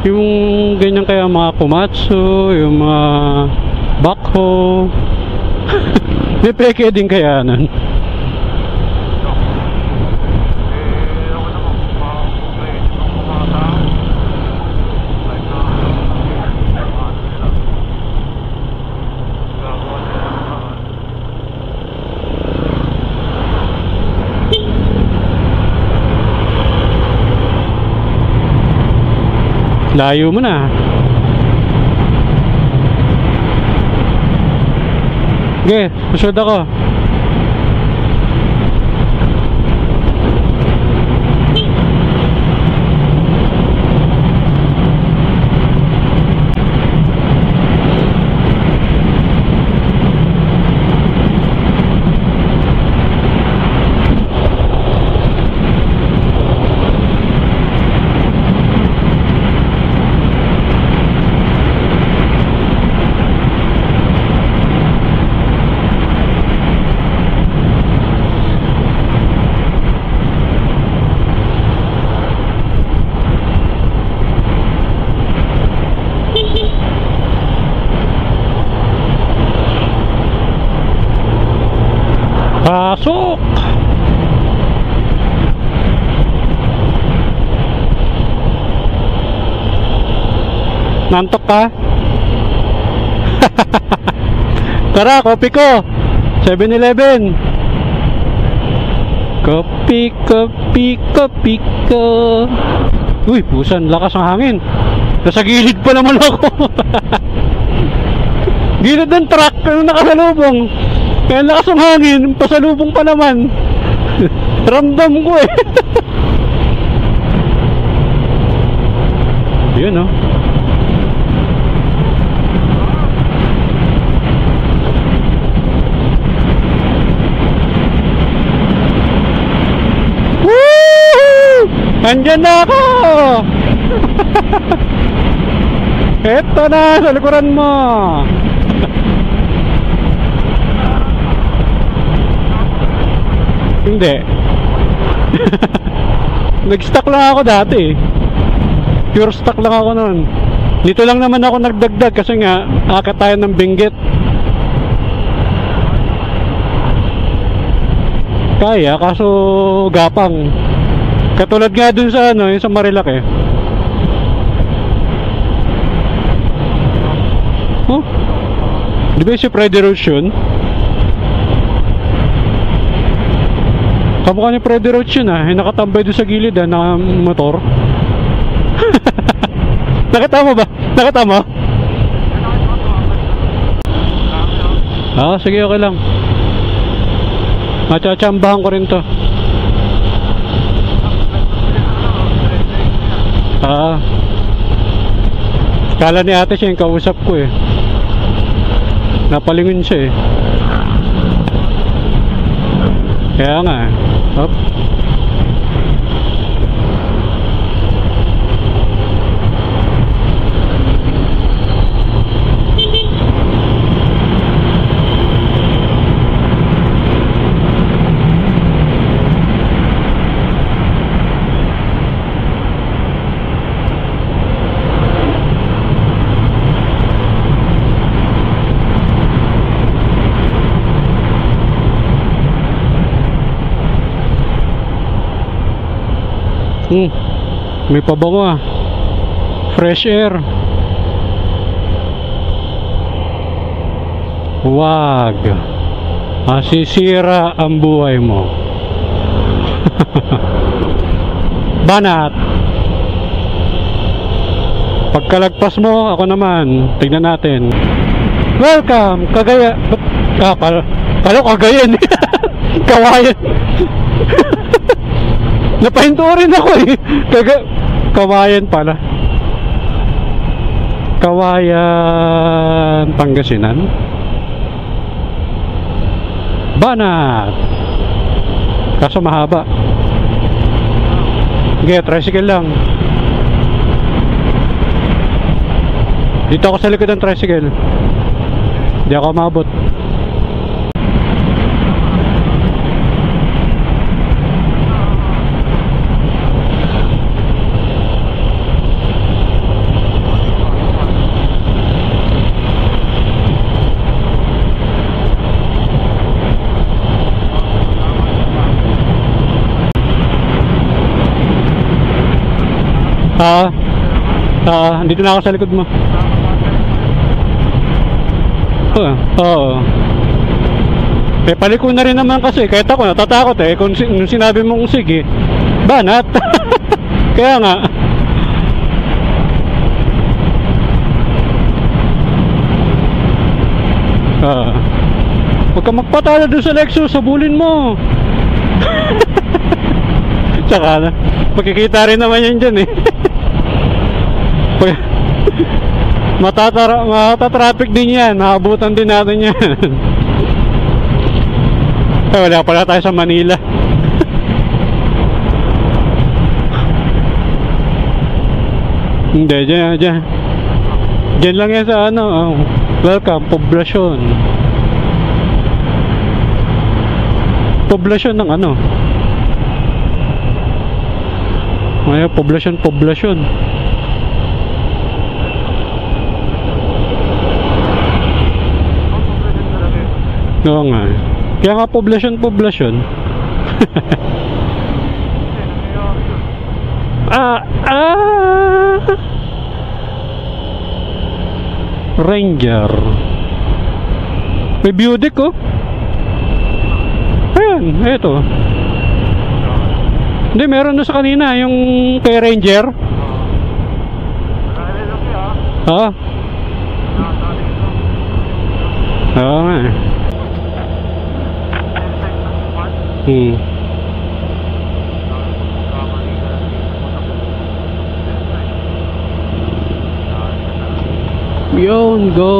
Yung ganyan kaya mga Komatsu, yung mga Bakho. May peke din kaya nun. Ako naman, makakomplain ng mga tao. Like, ano nila. Gagawa nila ng paraan. Layo mo na. Okay, susunod ako. Pasok! Nantok ka? Tara, kopi ko! 7-Eleven! Kopi, kopi, kopi ko! Uy, pusan, lakas ng hangin! Nasa gilid pa naman ako! Gilid ng truck, ano nakasalubong? Kaya lakas ng hangin, pasalubong pa naman. Ramdam ko eh. Yun oh. Woo! Andyan na ako! Eto na, sa likuran mo. Hindi. Nag-stock lang ako dati. Pure stock lang ako noon. Dito lang naman ako nagdagdag kasi nga akit tayo ng Benguet. Kaya kaso gapang. Katulad nga dun sa ano, yung sa Marilake. Oh? Di ba yung si Freddy Roach yun? Kamukha ni Freddy Roach yun ah. Yung nakatambay doon sa gilid ah, na motor. Nakita mo ba? Nakita mo? Ah, sige, okay lang. Matsatsambahan ko rin to. Ah. Kala ni ate siya yung kausap ko eh. Napalingon siya eh. Kaya nga eh. Hop. May pabango ah. Fresh air. Wag masisira ang buhay mo. Banat. Pagkalagpas mo, ako naman. Tignan natin. Welcome, Kagaya. Kala Cagayan. Kawayan. Napahinto rin ako eh. Kawayan pala. Kawayan, Pangasinan. Banat. Kaso mahaba. Sige, tricycle lang. Dito ako sa likod ng tricycle. Hindi ako maabot. Dito na ako sa likod mo. Oo. Eh, paliko na rin naman kasi. Kahit ako natatakot eh. Kung sinabi mong sige, banat. Kaya nga. Huwag ka magpatalo doon sa Lexus. Sabulin mo. Tsaka na. Makikita rin naman yan dyan eh. Matatraffic din yan. Nakabutan din natin yan. Wala pala tayo sa Manila. Hindi, dyan lang yan sa ano. Welcome, poblasyon. Poblasyon ng ano. May poblasyon. Oo nga. Kaya nga poblasyon. Ranger. May Buick oh. Ayan, eto. Hindi, meron na sa kanina yung kay Ranger. Oo nga. Yun, go.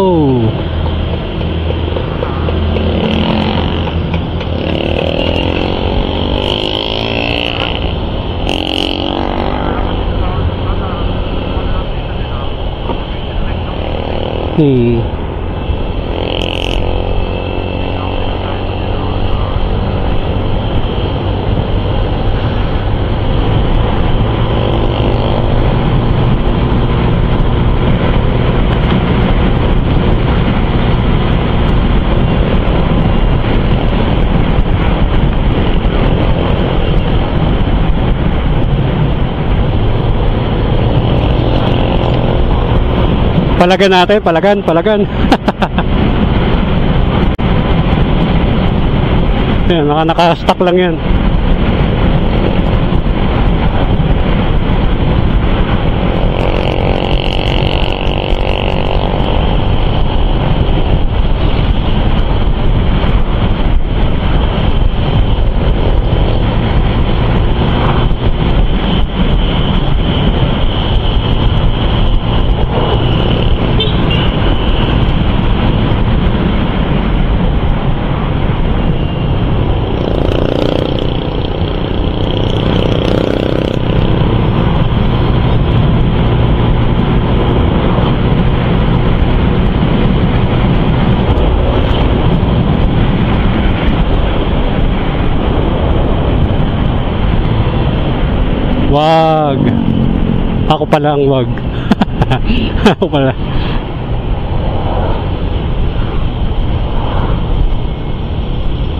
Palagan natin, palagan. Yan, naka-stack lang yan. Wag. Ako pala ang wag. Ako pala.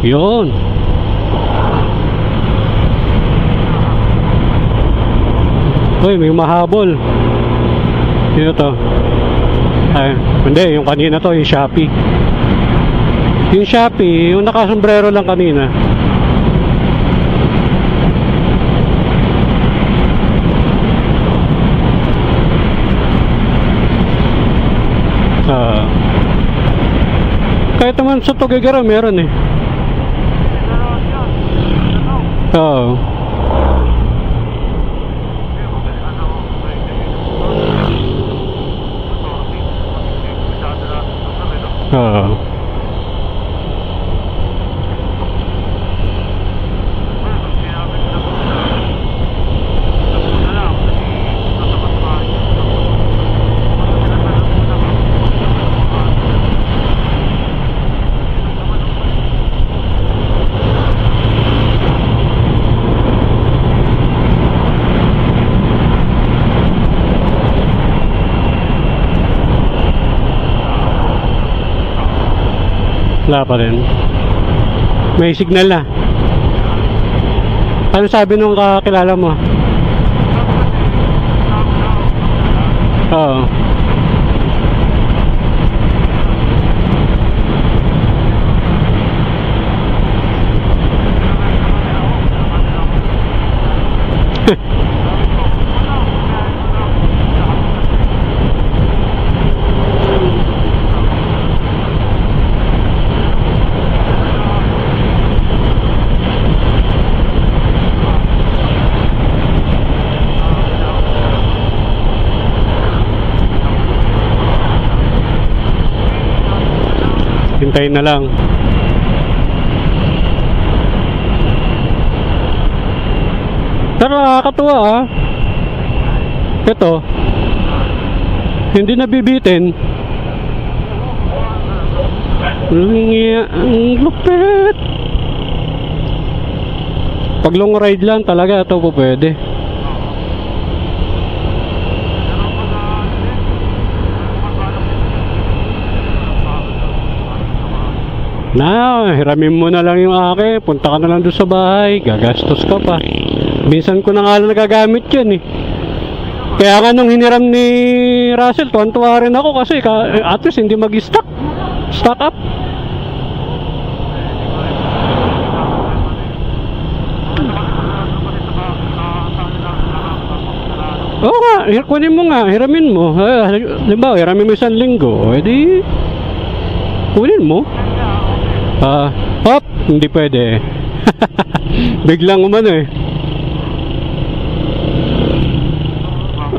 Yun. Uy, may mahabol. Sino to? Ay, hindi, yung kanina to, yung Shopee. Yung Shopee, yung nakasombrero lang kanina. Kahit naman sa Tugigara meron eh. Oo. Wala pa rin. May signal na. Ano sabi nung kakilala mo? Oo. Hintayin na lang. Pero nakakatuwa ah. Ito, hindi nabibitin. Ang lupit. Pag long ride lang talaga ito po pwede. Na, hiramin mo na lang yung akin. Punta ka na lang doon sa bahay. Gagastos ka pa. Minsan ko na nga lang nagagamit yan eh. Kaya nga nung hiniram ni Russell, tuwan-tuwa rin ako kasi at least hindi mag-stock. Stock up. Oo nga, kunin mo nga, hiramin mo. Diba, hiramin mo 1 linggo. Edi, kunin mo. Hop, hindi pwede. Biglang umano eh.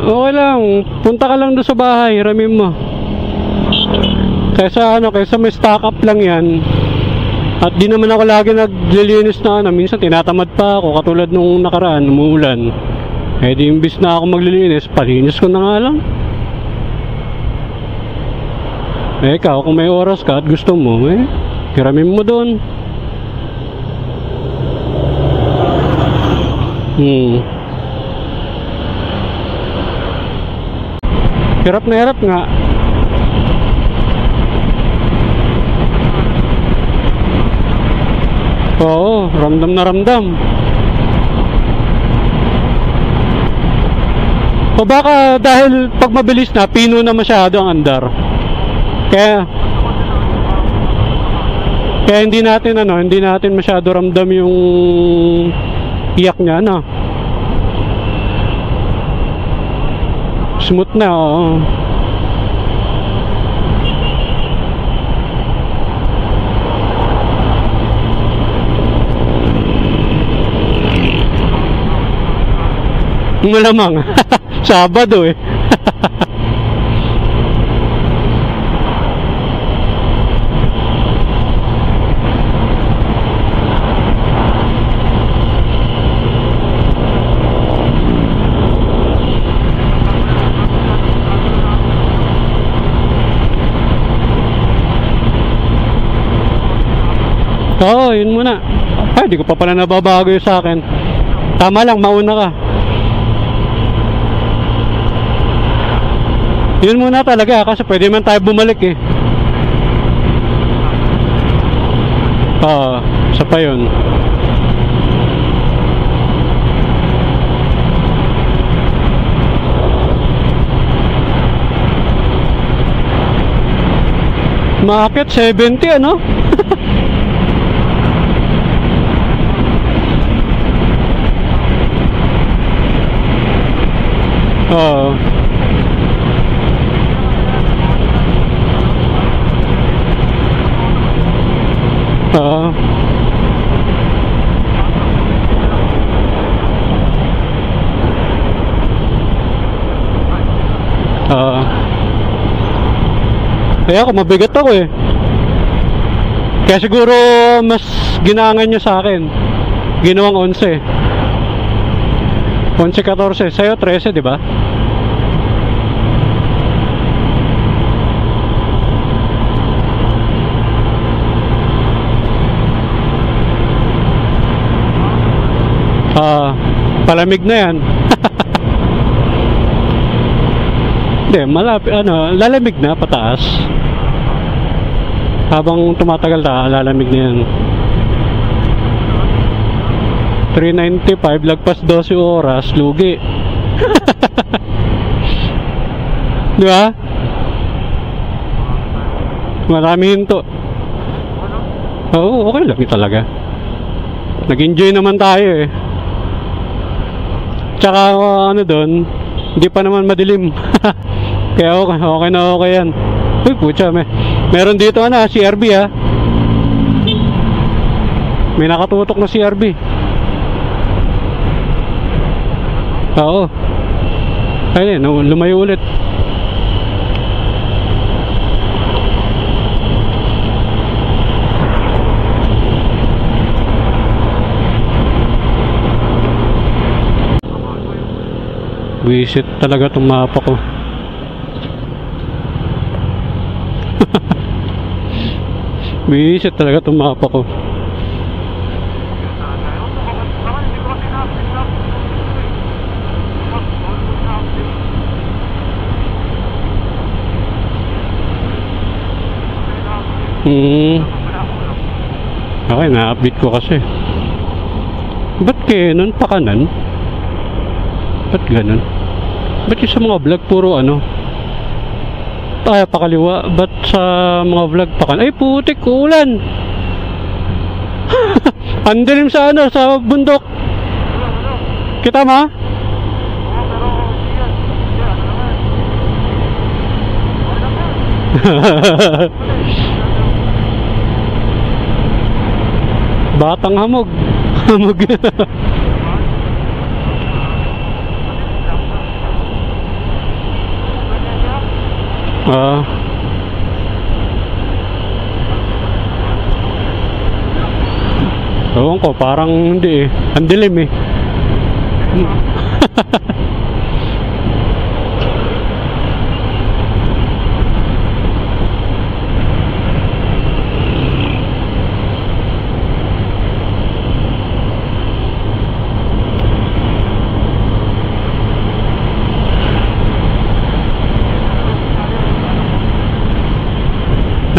Okay lang, punta ka lang doon sa bahay, hiramin mo. Kaysa may stock up lang yan. At di naman ako lagi naglilinis na minsan tinatamad pa ako katulad nung nakaraan, umuulan. Eh di imbis na ako maglilinis, palinis ko na nga lang. Eh ikaw, kung may oras ka at gusto mo, hiramin mo doon. Hirap na hirap nga. Oo, ramdam na ramdam. O baka dahil pag mabilis na, pino na masyado ang andar. Kaya hindi natin masyado ramdam yung iyak niya, no? Smooth na, oo. Malamang. Sabado eh. Oo, yun muna. Ay, di ko pa pala nababago yung sa akin. Tama lang, mauna ka. Yun muna talaga kasi pwede man tayo bumalik eh. Oo, isa pa yun. Maakit 70 ano? Oo. Oo. Kaya ako mabigat ako eh. Kaya siguro mas ginangan niya sa akin. Ginawang 11. 11-14. Sa'yo 13, di ba? Palamig na yan. Hindi, malapit, lalamig na, pataas. Habang tumatagal lalamig na yan. 395 lagpas 12 oras, lugi. Di ba? Marami hinto. Oo, okay lang talaga. Nag-enjoy naman tayo eh. Tsaka ano doon, hindi pa naman madilim. Kaya okay na okay yan. Uy, putya, meron dito CRB ha. May nakatutok na CRB. Oo. Ayun, lumayo ulit. Visit talaga itong mapa ko. Visit talaga itong mapa ko. Okay, na-update ko kasi. Ba't Canon pa kanan? Ba't ganun? Ba't yung sa mga vlog puro pakaliwa? Ba't sa mga vlog pa kanan? Ay putik, ulan! Ang dilim sa sa bundok. Kita ma? Batang hamog. Hamog. Ewan ko, parang hindi eh. Ang dilim eh.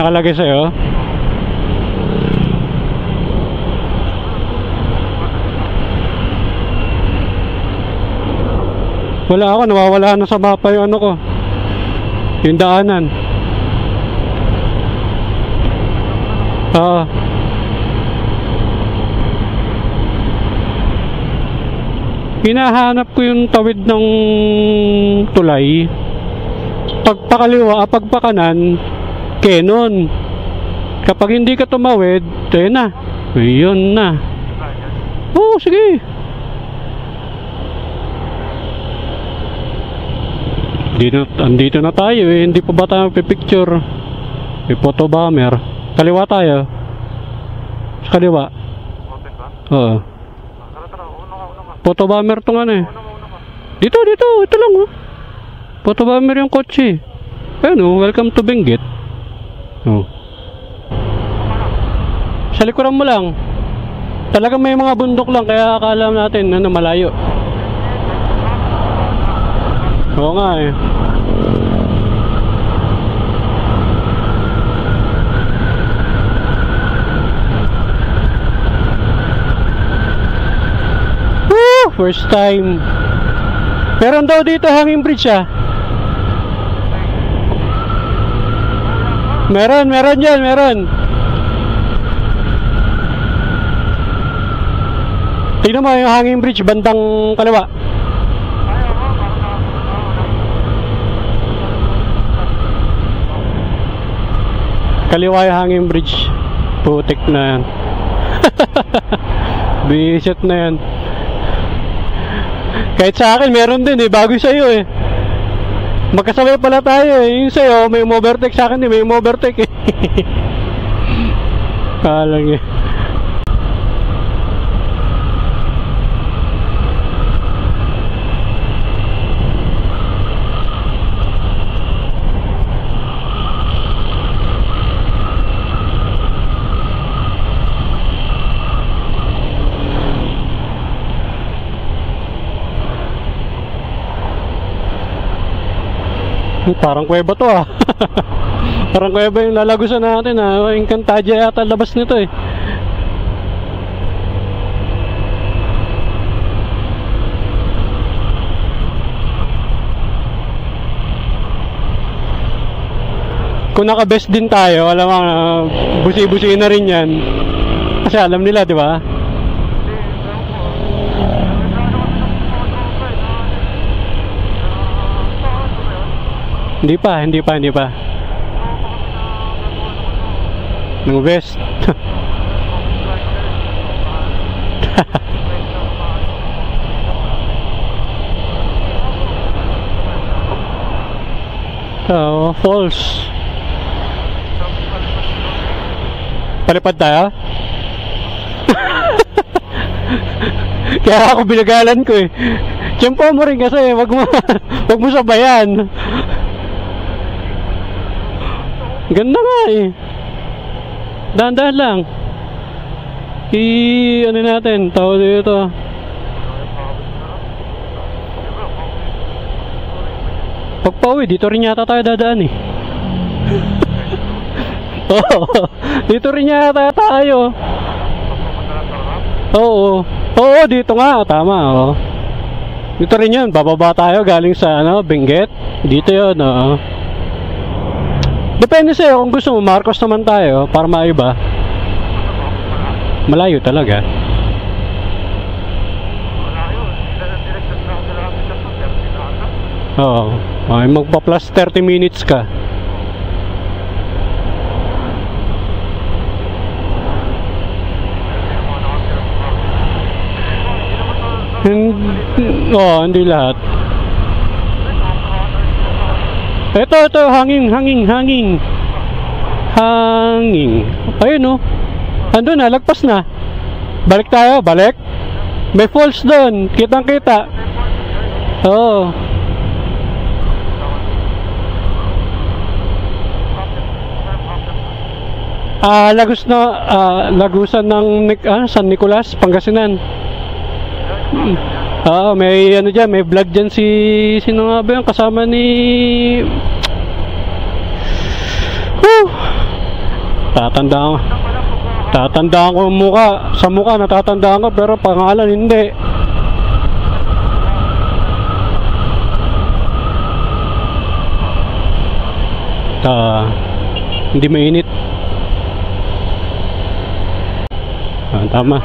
Nakalagay sa'yo? Wala ako, nawawala na sa mapa yung ko, yung daanan. Hinahanap ko yung tawid ng tulay. Pagpakaliwa, pagpakanan, Canon. Kapag hindi ka tumawid, na. Yun na. Oo, sige. Andito na tayo eh. Hindi pa ba tayo pipicture? May photo bomber. Kaliwa tayo. Sa kaliwa. Oo. Photo bomber to eh. Dito. Ito lang Photo bomber yung kotse. Ayun welcome to Benguet. Sa likuran mo lang. Talagang may mga bundok lang. Kaya akala natin malayo. Oo nga eh. Woo! First time. Meron daw dito hanging bridge Meron yan, meron. Tingnan mo yung hanging bridge bandang kaliwa. Kaliwa yung hanging bridge. Putik na yan. Bisit na yan. Kahit sa akin meron din bago sa'yo magkasabay pala tayo yung sa'yo may overtake, sa akin may overtake kalang parang kuweba to Parang kaya ba yung lalagusan natin ha? Encantadia yata labas nito eh. Kung naka-best din tayo, alam mo, busi-busi na rin yan. Kasi alam nila, di ba? Hindi pa. Ng vest. Oh, false. Palipad tayo? Kaya ako binagalan ko eh. Tiyempo mo rin kasi, wag mo sabayan. Ganda nga eh. Dahan-dahan lang. Ano natin, tawag dito. Pagpa-uwi, dito rin yata tayo dadaan eh. Oo, dito rin yata tayo. Oo, dito nga, tama oh. Dito rin yun, bababa tayo galing sa Benguet. Dito yun, oo. Depende sa'yo kung gusto mo, Marcos naman tayo para maiba. Malayo talaga. Oo, ay magpa plus 30 minutes ka. Hindi lahat. Ito, hanging. Ayun oh. Andun na, lagpas na. Balik tayo, balik. May falls doon, kitang-kita. Oo. Lagusan ng San Nicolas, Pangasinan. May dyan, may vlog dyan sino nga ba yung kasama ni tatandaan ko mukha, sa mukha natatandaan ko pero pangalan hindi. Hindi mainit. Tama.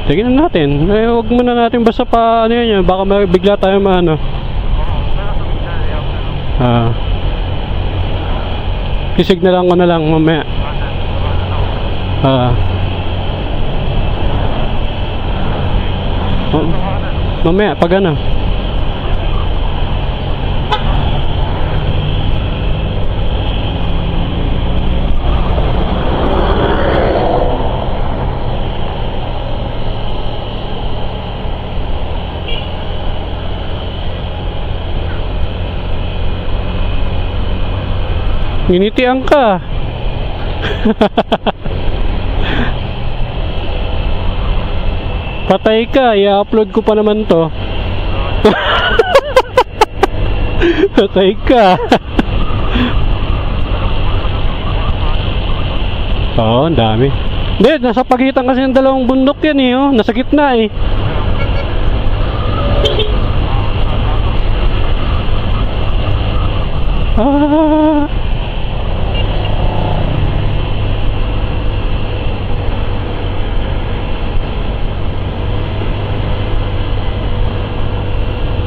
Tignan natin. Huwag muna natin basta pa yan. Baka bigla tayo isignalan ko na lang mamaya. Mamaya pag Nginitian ka. Patay ka, i-upload ko pa naman to. Patay ka. Oo, ang dami. Hindi, nasa pagitan kasi ng dalawang bundok yan eh, oh. Nasa gitna eh.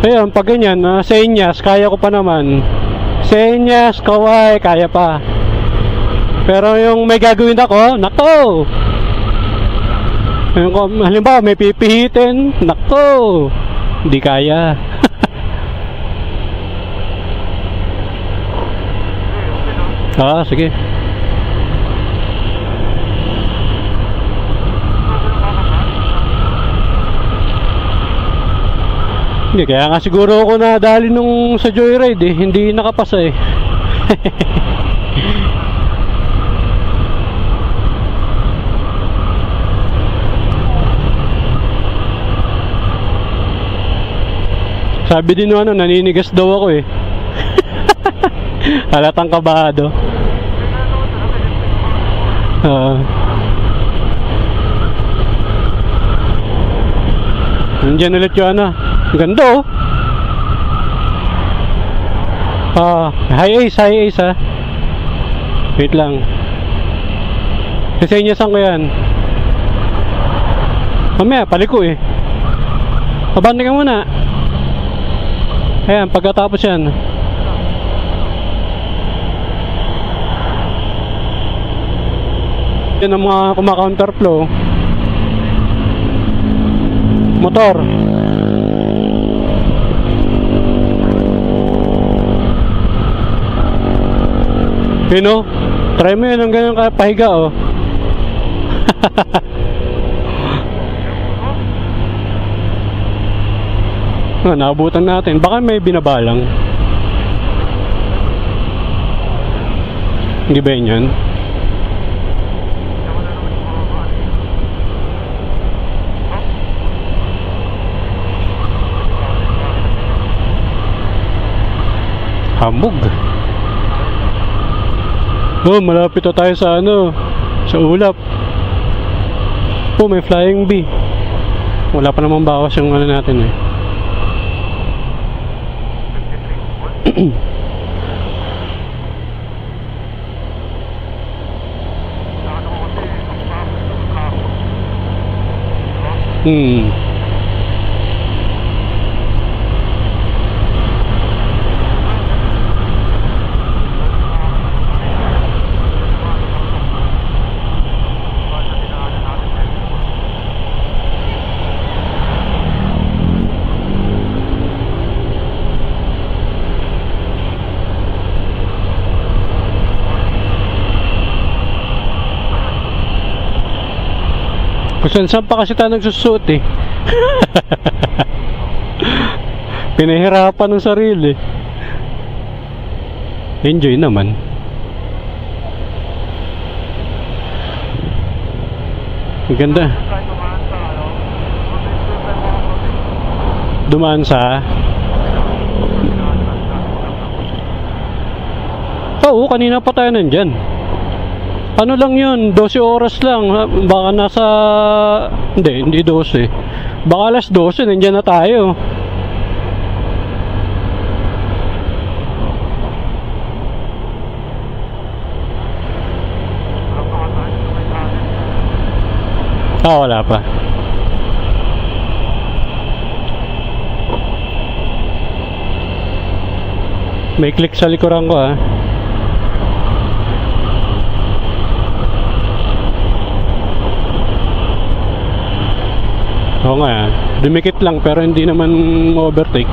Ayun, pag ganyan, senyas, kaya ko pa naman. Senyas, kaway, kaya pa. Pero yung may gagawin ako, nako! Halimbawa, may pipihitin, nako! Hindi kaya. Sige. Hindi, kaya nga siguro ako nadali nung sa joyride eh, hindi nakapasa eh. Sabi din nung naninigas daw ako eh. Halatang kabado. Nandiyan ulit yung ano. Ganda oh. High ace ha. Wait lang. Sisenyasan ko yan. Mamaya, paliko eh. Abante ka muna. Ayan, pagkatapos yan. Yan ang mga kumaka-counterflow. Motor. Pino, try mo yun ng ganyan pahiga oh. Naabutan natin. Baka may binabalang. Hindi ba yun? Hamog. Oh, malapit na tayo sa ano, sa ulap. Oh, may flying bee. Wala pa namang bawas yung ano natin eh. Kung saan pa kasi tayo nagsusuot eh. Pinahirapan ng sarili. Enjoy naman. Ang ganda. Dumaan sa oo, kanina pa tayo nandyan. Ano lang yun, 12 oras lang. Baka nasa hindi 12. Baka alas 12 nandyan na tayo. Wala pa. May click sa likuran ko ah. Oo nga, dumikit lang pero hindi naman overtake.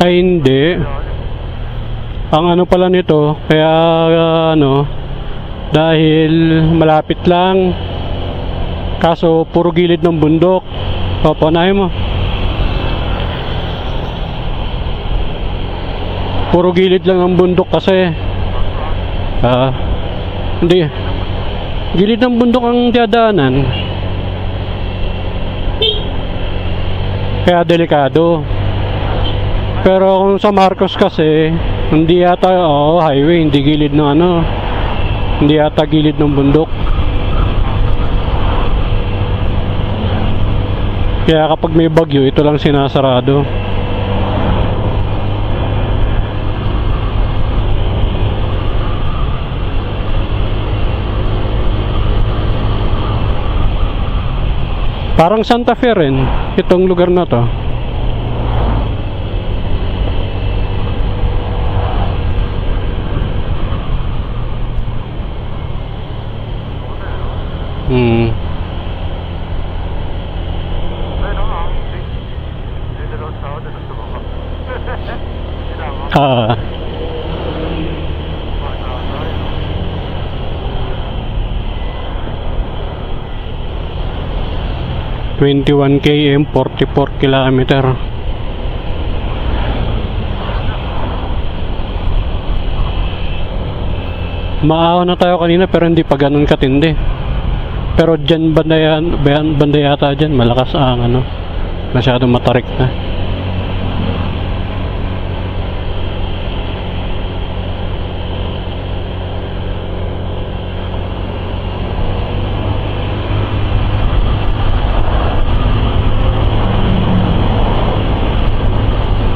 Ay hindi. Ang ano pala nito, kaya ano, dahil malapit lang, kaso puro gilid ng bundok. Papunahin mo. Puro gilid lang ang bundok kasi. Hindi. Gilid ng bundok ang dadaanan. Kaya delikado. Pero kung sa Marcos kasi, hindi yata, highway, hindi gilid ng ano, hindi yata gilid ng bundok. Kaya kapag may bagyo, ito lang sinasarado. Parang Santa Fe rin, itong lugar na to. tao din gusto mo. Sinama. Ah, 21 km, 44 kilometer. Maawa na tayo kanina pero hindi pa ganun katindi. Pero dyan banda yata dyan, malakas ang ano, masyadong matarik na.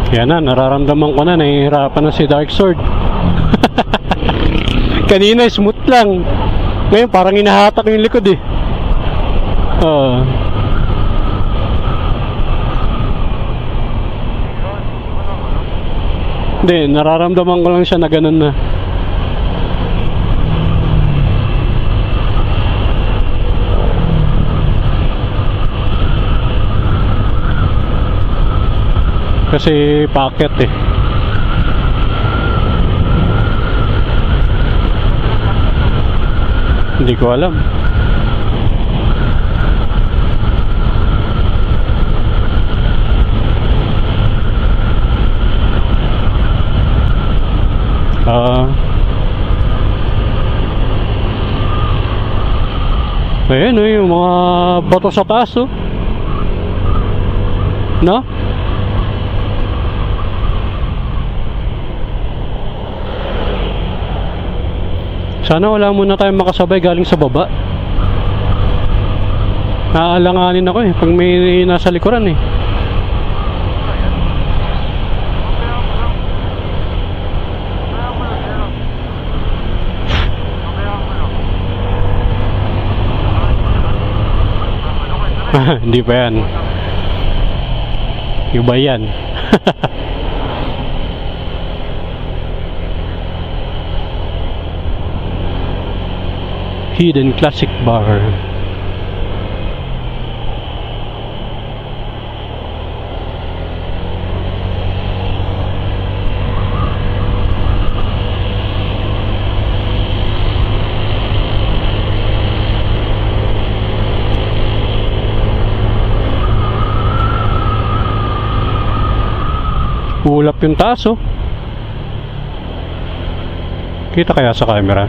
Yan na, nararamdaman ko na, nahihirapan na si Dark Sword. Kanina smooth lang. Ngayon parang hinahatak yung likod eh. Hindi, nararamdaman ko lang siya na ganun na. Kasi packet eh. Hindi ko alam. Ayan yung mga bato sa taas oh. No? Sana wala muna tayong makasabay galing sa baba. Naaalanganin ako eh pag may nasa likuran eh. Hindi pa yan. Iba yan. Hidden Classic Bar. Ulap yung taas oh. Kita kaya sa camera?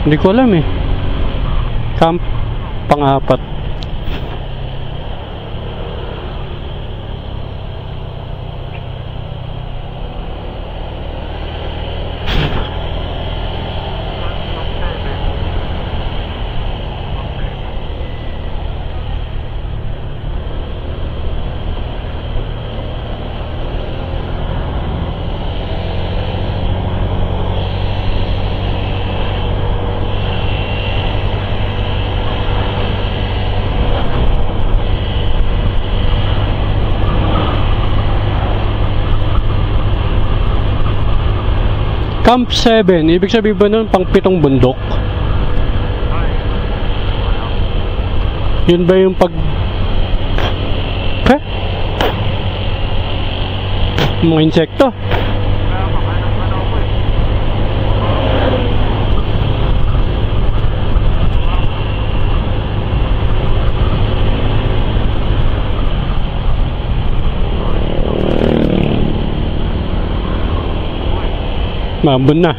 Hindi ko alam eh. Camp pang-apat. Camp 7, ibig sabihin ba nun pang 7 bundok? Yun ba yung pag... mga insekto? Mambun na.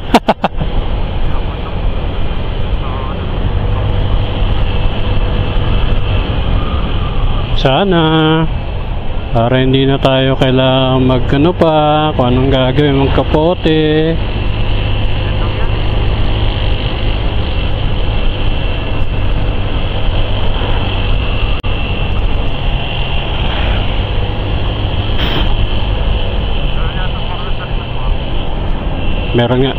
Sana para hindi na tayo kailangan magkano pa kung anong gagawin, magkapote. Meron nga.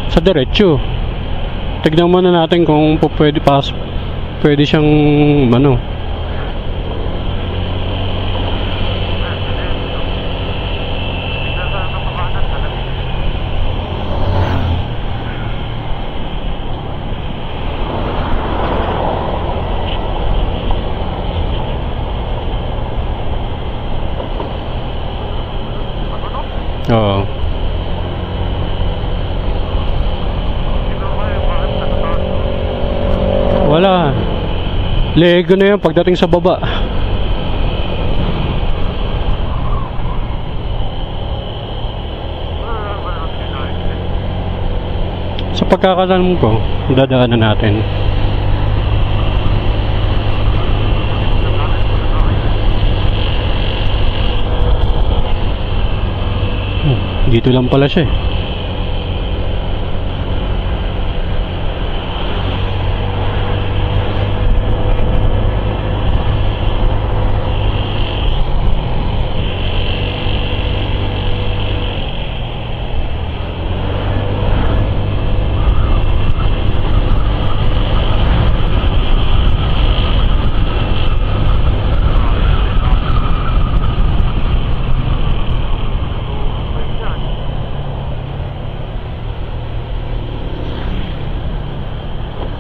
Sa diretso. Tignan muna natin kung pwede siyang ano. Oo. Wala. Lego na yan pagdating sa baba. Sa pagkakalam ko, dadaanan natin. Dito lang pala siya eh.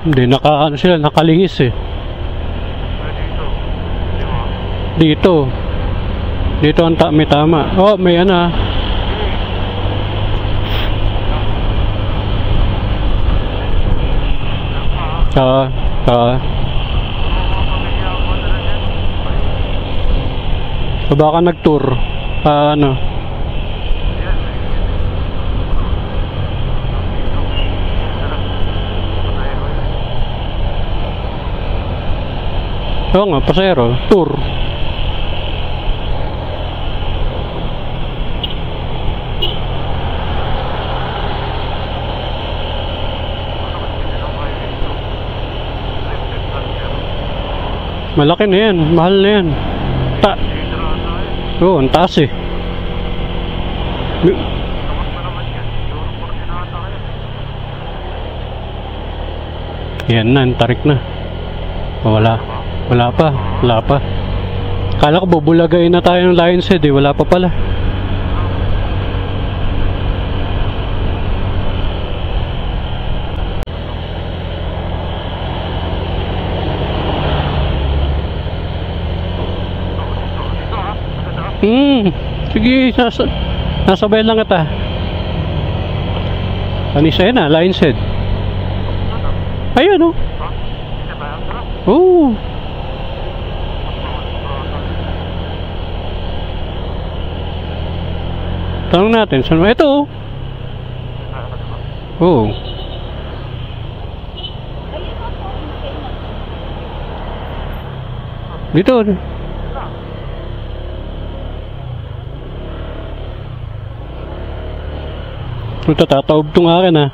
Hindi, ano sila, nakalihis eh. Dito. Dito ang may tama. Oh, may ano ah. So baka nag-tour. Ano. Oo nga, pasero, tour. Malaki na yan, mahal na yan. Oo, ang taas eh. Yan na, tarik na. Wala. Wala pa. Kala ko bubulagayin na tayo ng Lion's Head eh. Wala pa pala. Sige, nasabay lang kita. Anisa na, Lion's Head. Ayun oh. Oh. Tanong natin, saan ba? Ito. Oh. Dito. Ito, tataob itong akin ha.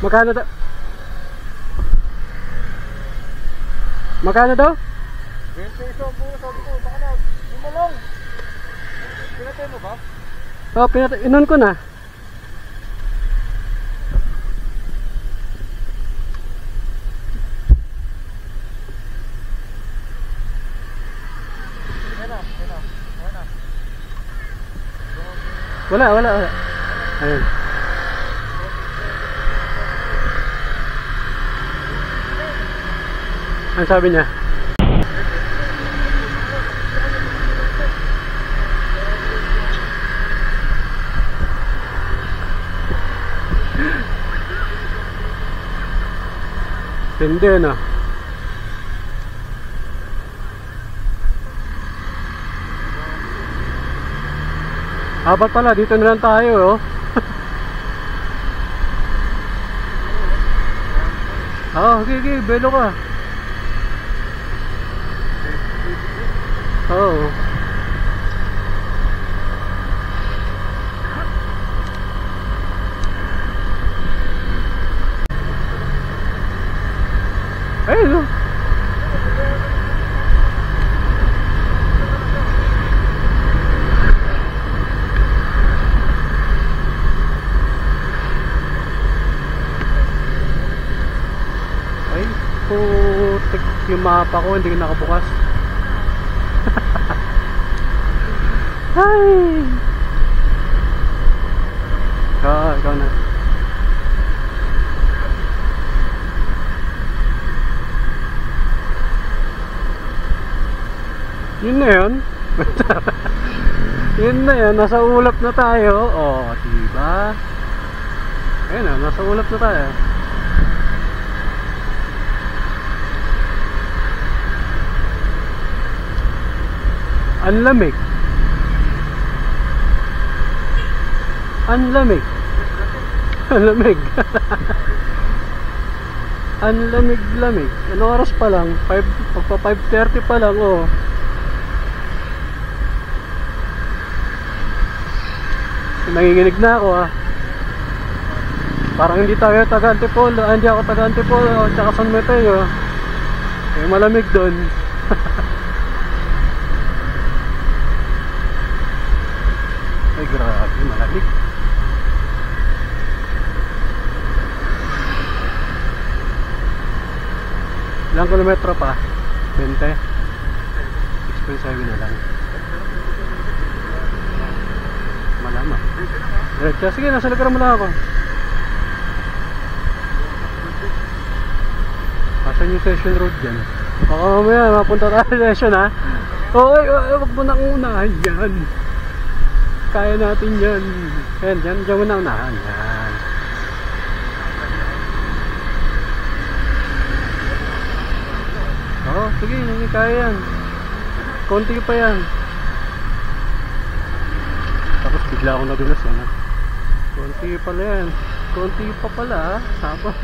Magkano daw? Magkano daw? 20 peso po, sabi ko, baka na, yun na lang. Pinatay mo ba? Oo, inon ko na. Wala. Ayun. Ang sabi niya? Hindi na. Abat pala, dito na lang tayo oh. Okay, belo ka. Oo. Ayun. Ay, putik yung mapa ko, hindi nakabukas. Ay. ikaw na. Yun na yun. Yun na yun, nasa ulap na tayo. Oh, diba? Ayun na, nasa ulap na tayo. Ang lamig. Ang lamig. Ang lamig. Ang lamig-lamig. Ano oras pa lang? Pagpa 5:30 pa lang, oh. Nanginginig na ako, ah. Parang hindi tayo taga Antipolo. Hindi ako taga Antipolo, tsaka San Mateo. Eh, malamig doon. Ay, grabe, malamig. Ilang kilometro pa? 20? 6.7 na lang. Malama. Diretso. Sige, nasa likuran mo lang ako. Asan yung session road dyan? Baka mamaya mapunta tayo sa session, ha? Oy, wag mo nang unahan yan. Kaya natin yan. Yan, dyan mo nang unahan. Yan. Oo, sige, hindi kaya yan. Konti pa yan. Tapos bigla akong nadulas yan, ha? Konti pala yan. Konti pa pala, ha? Sapa.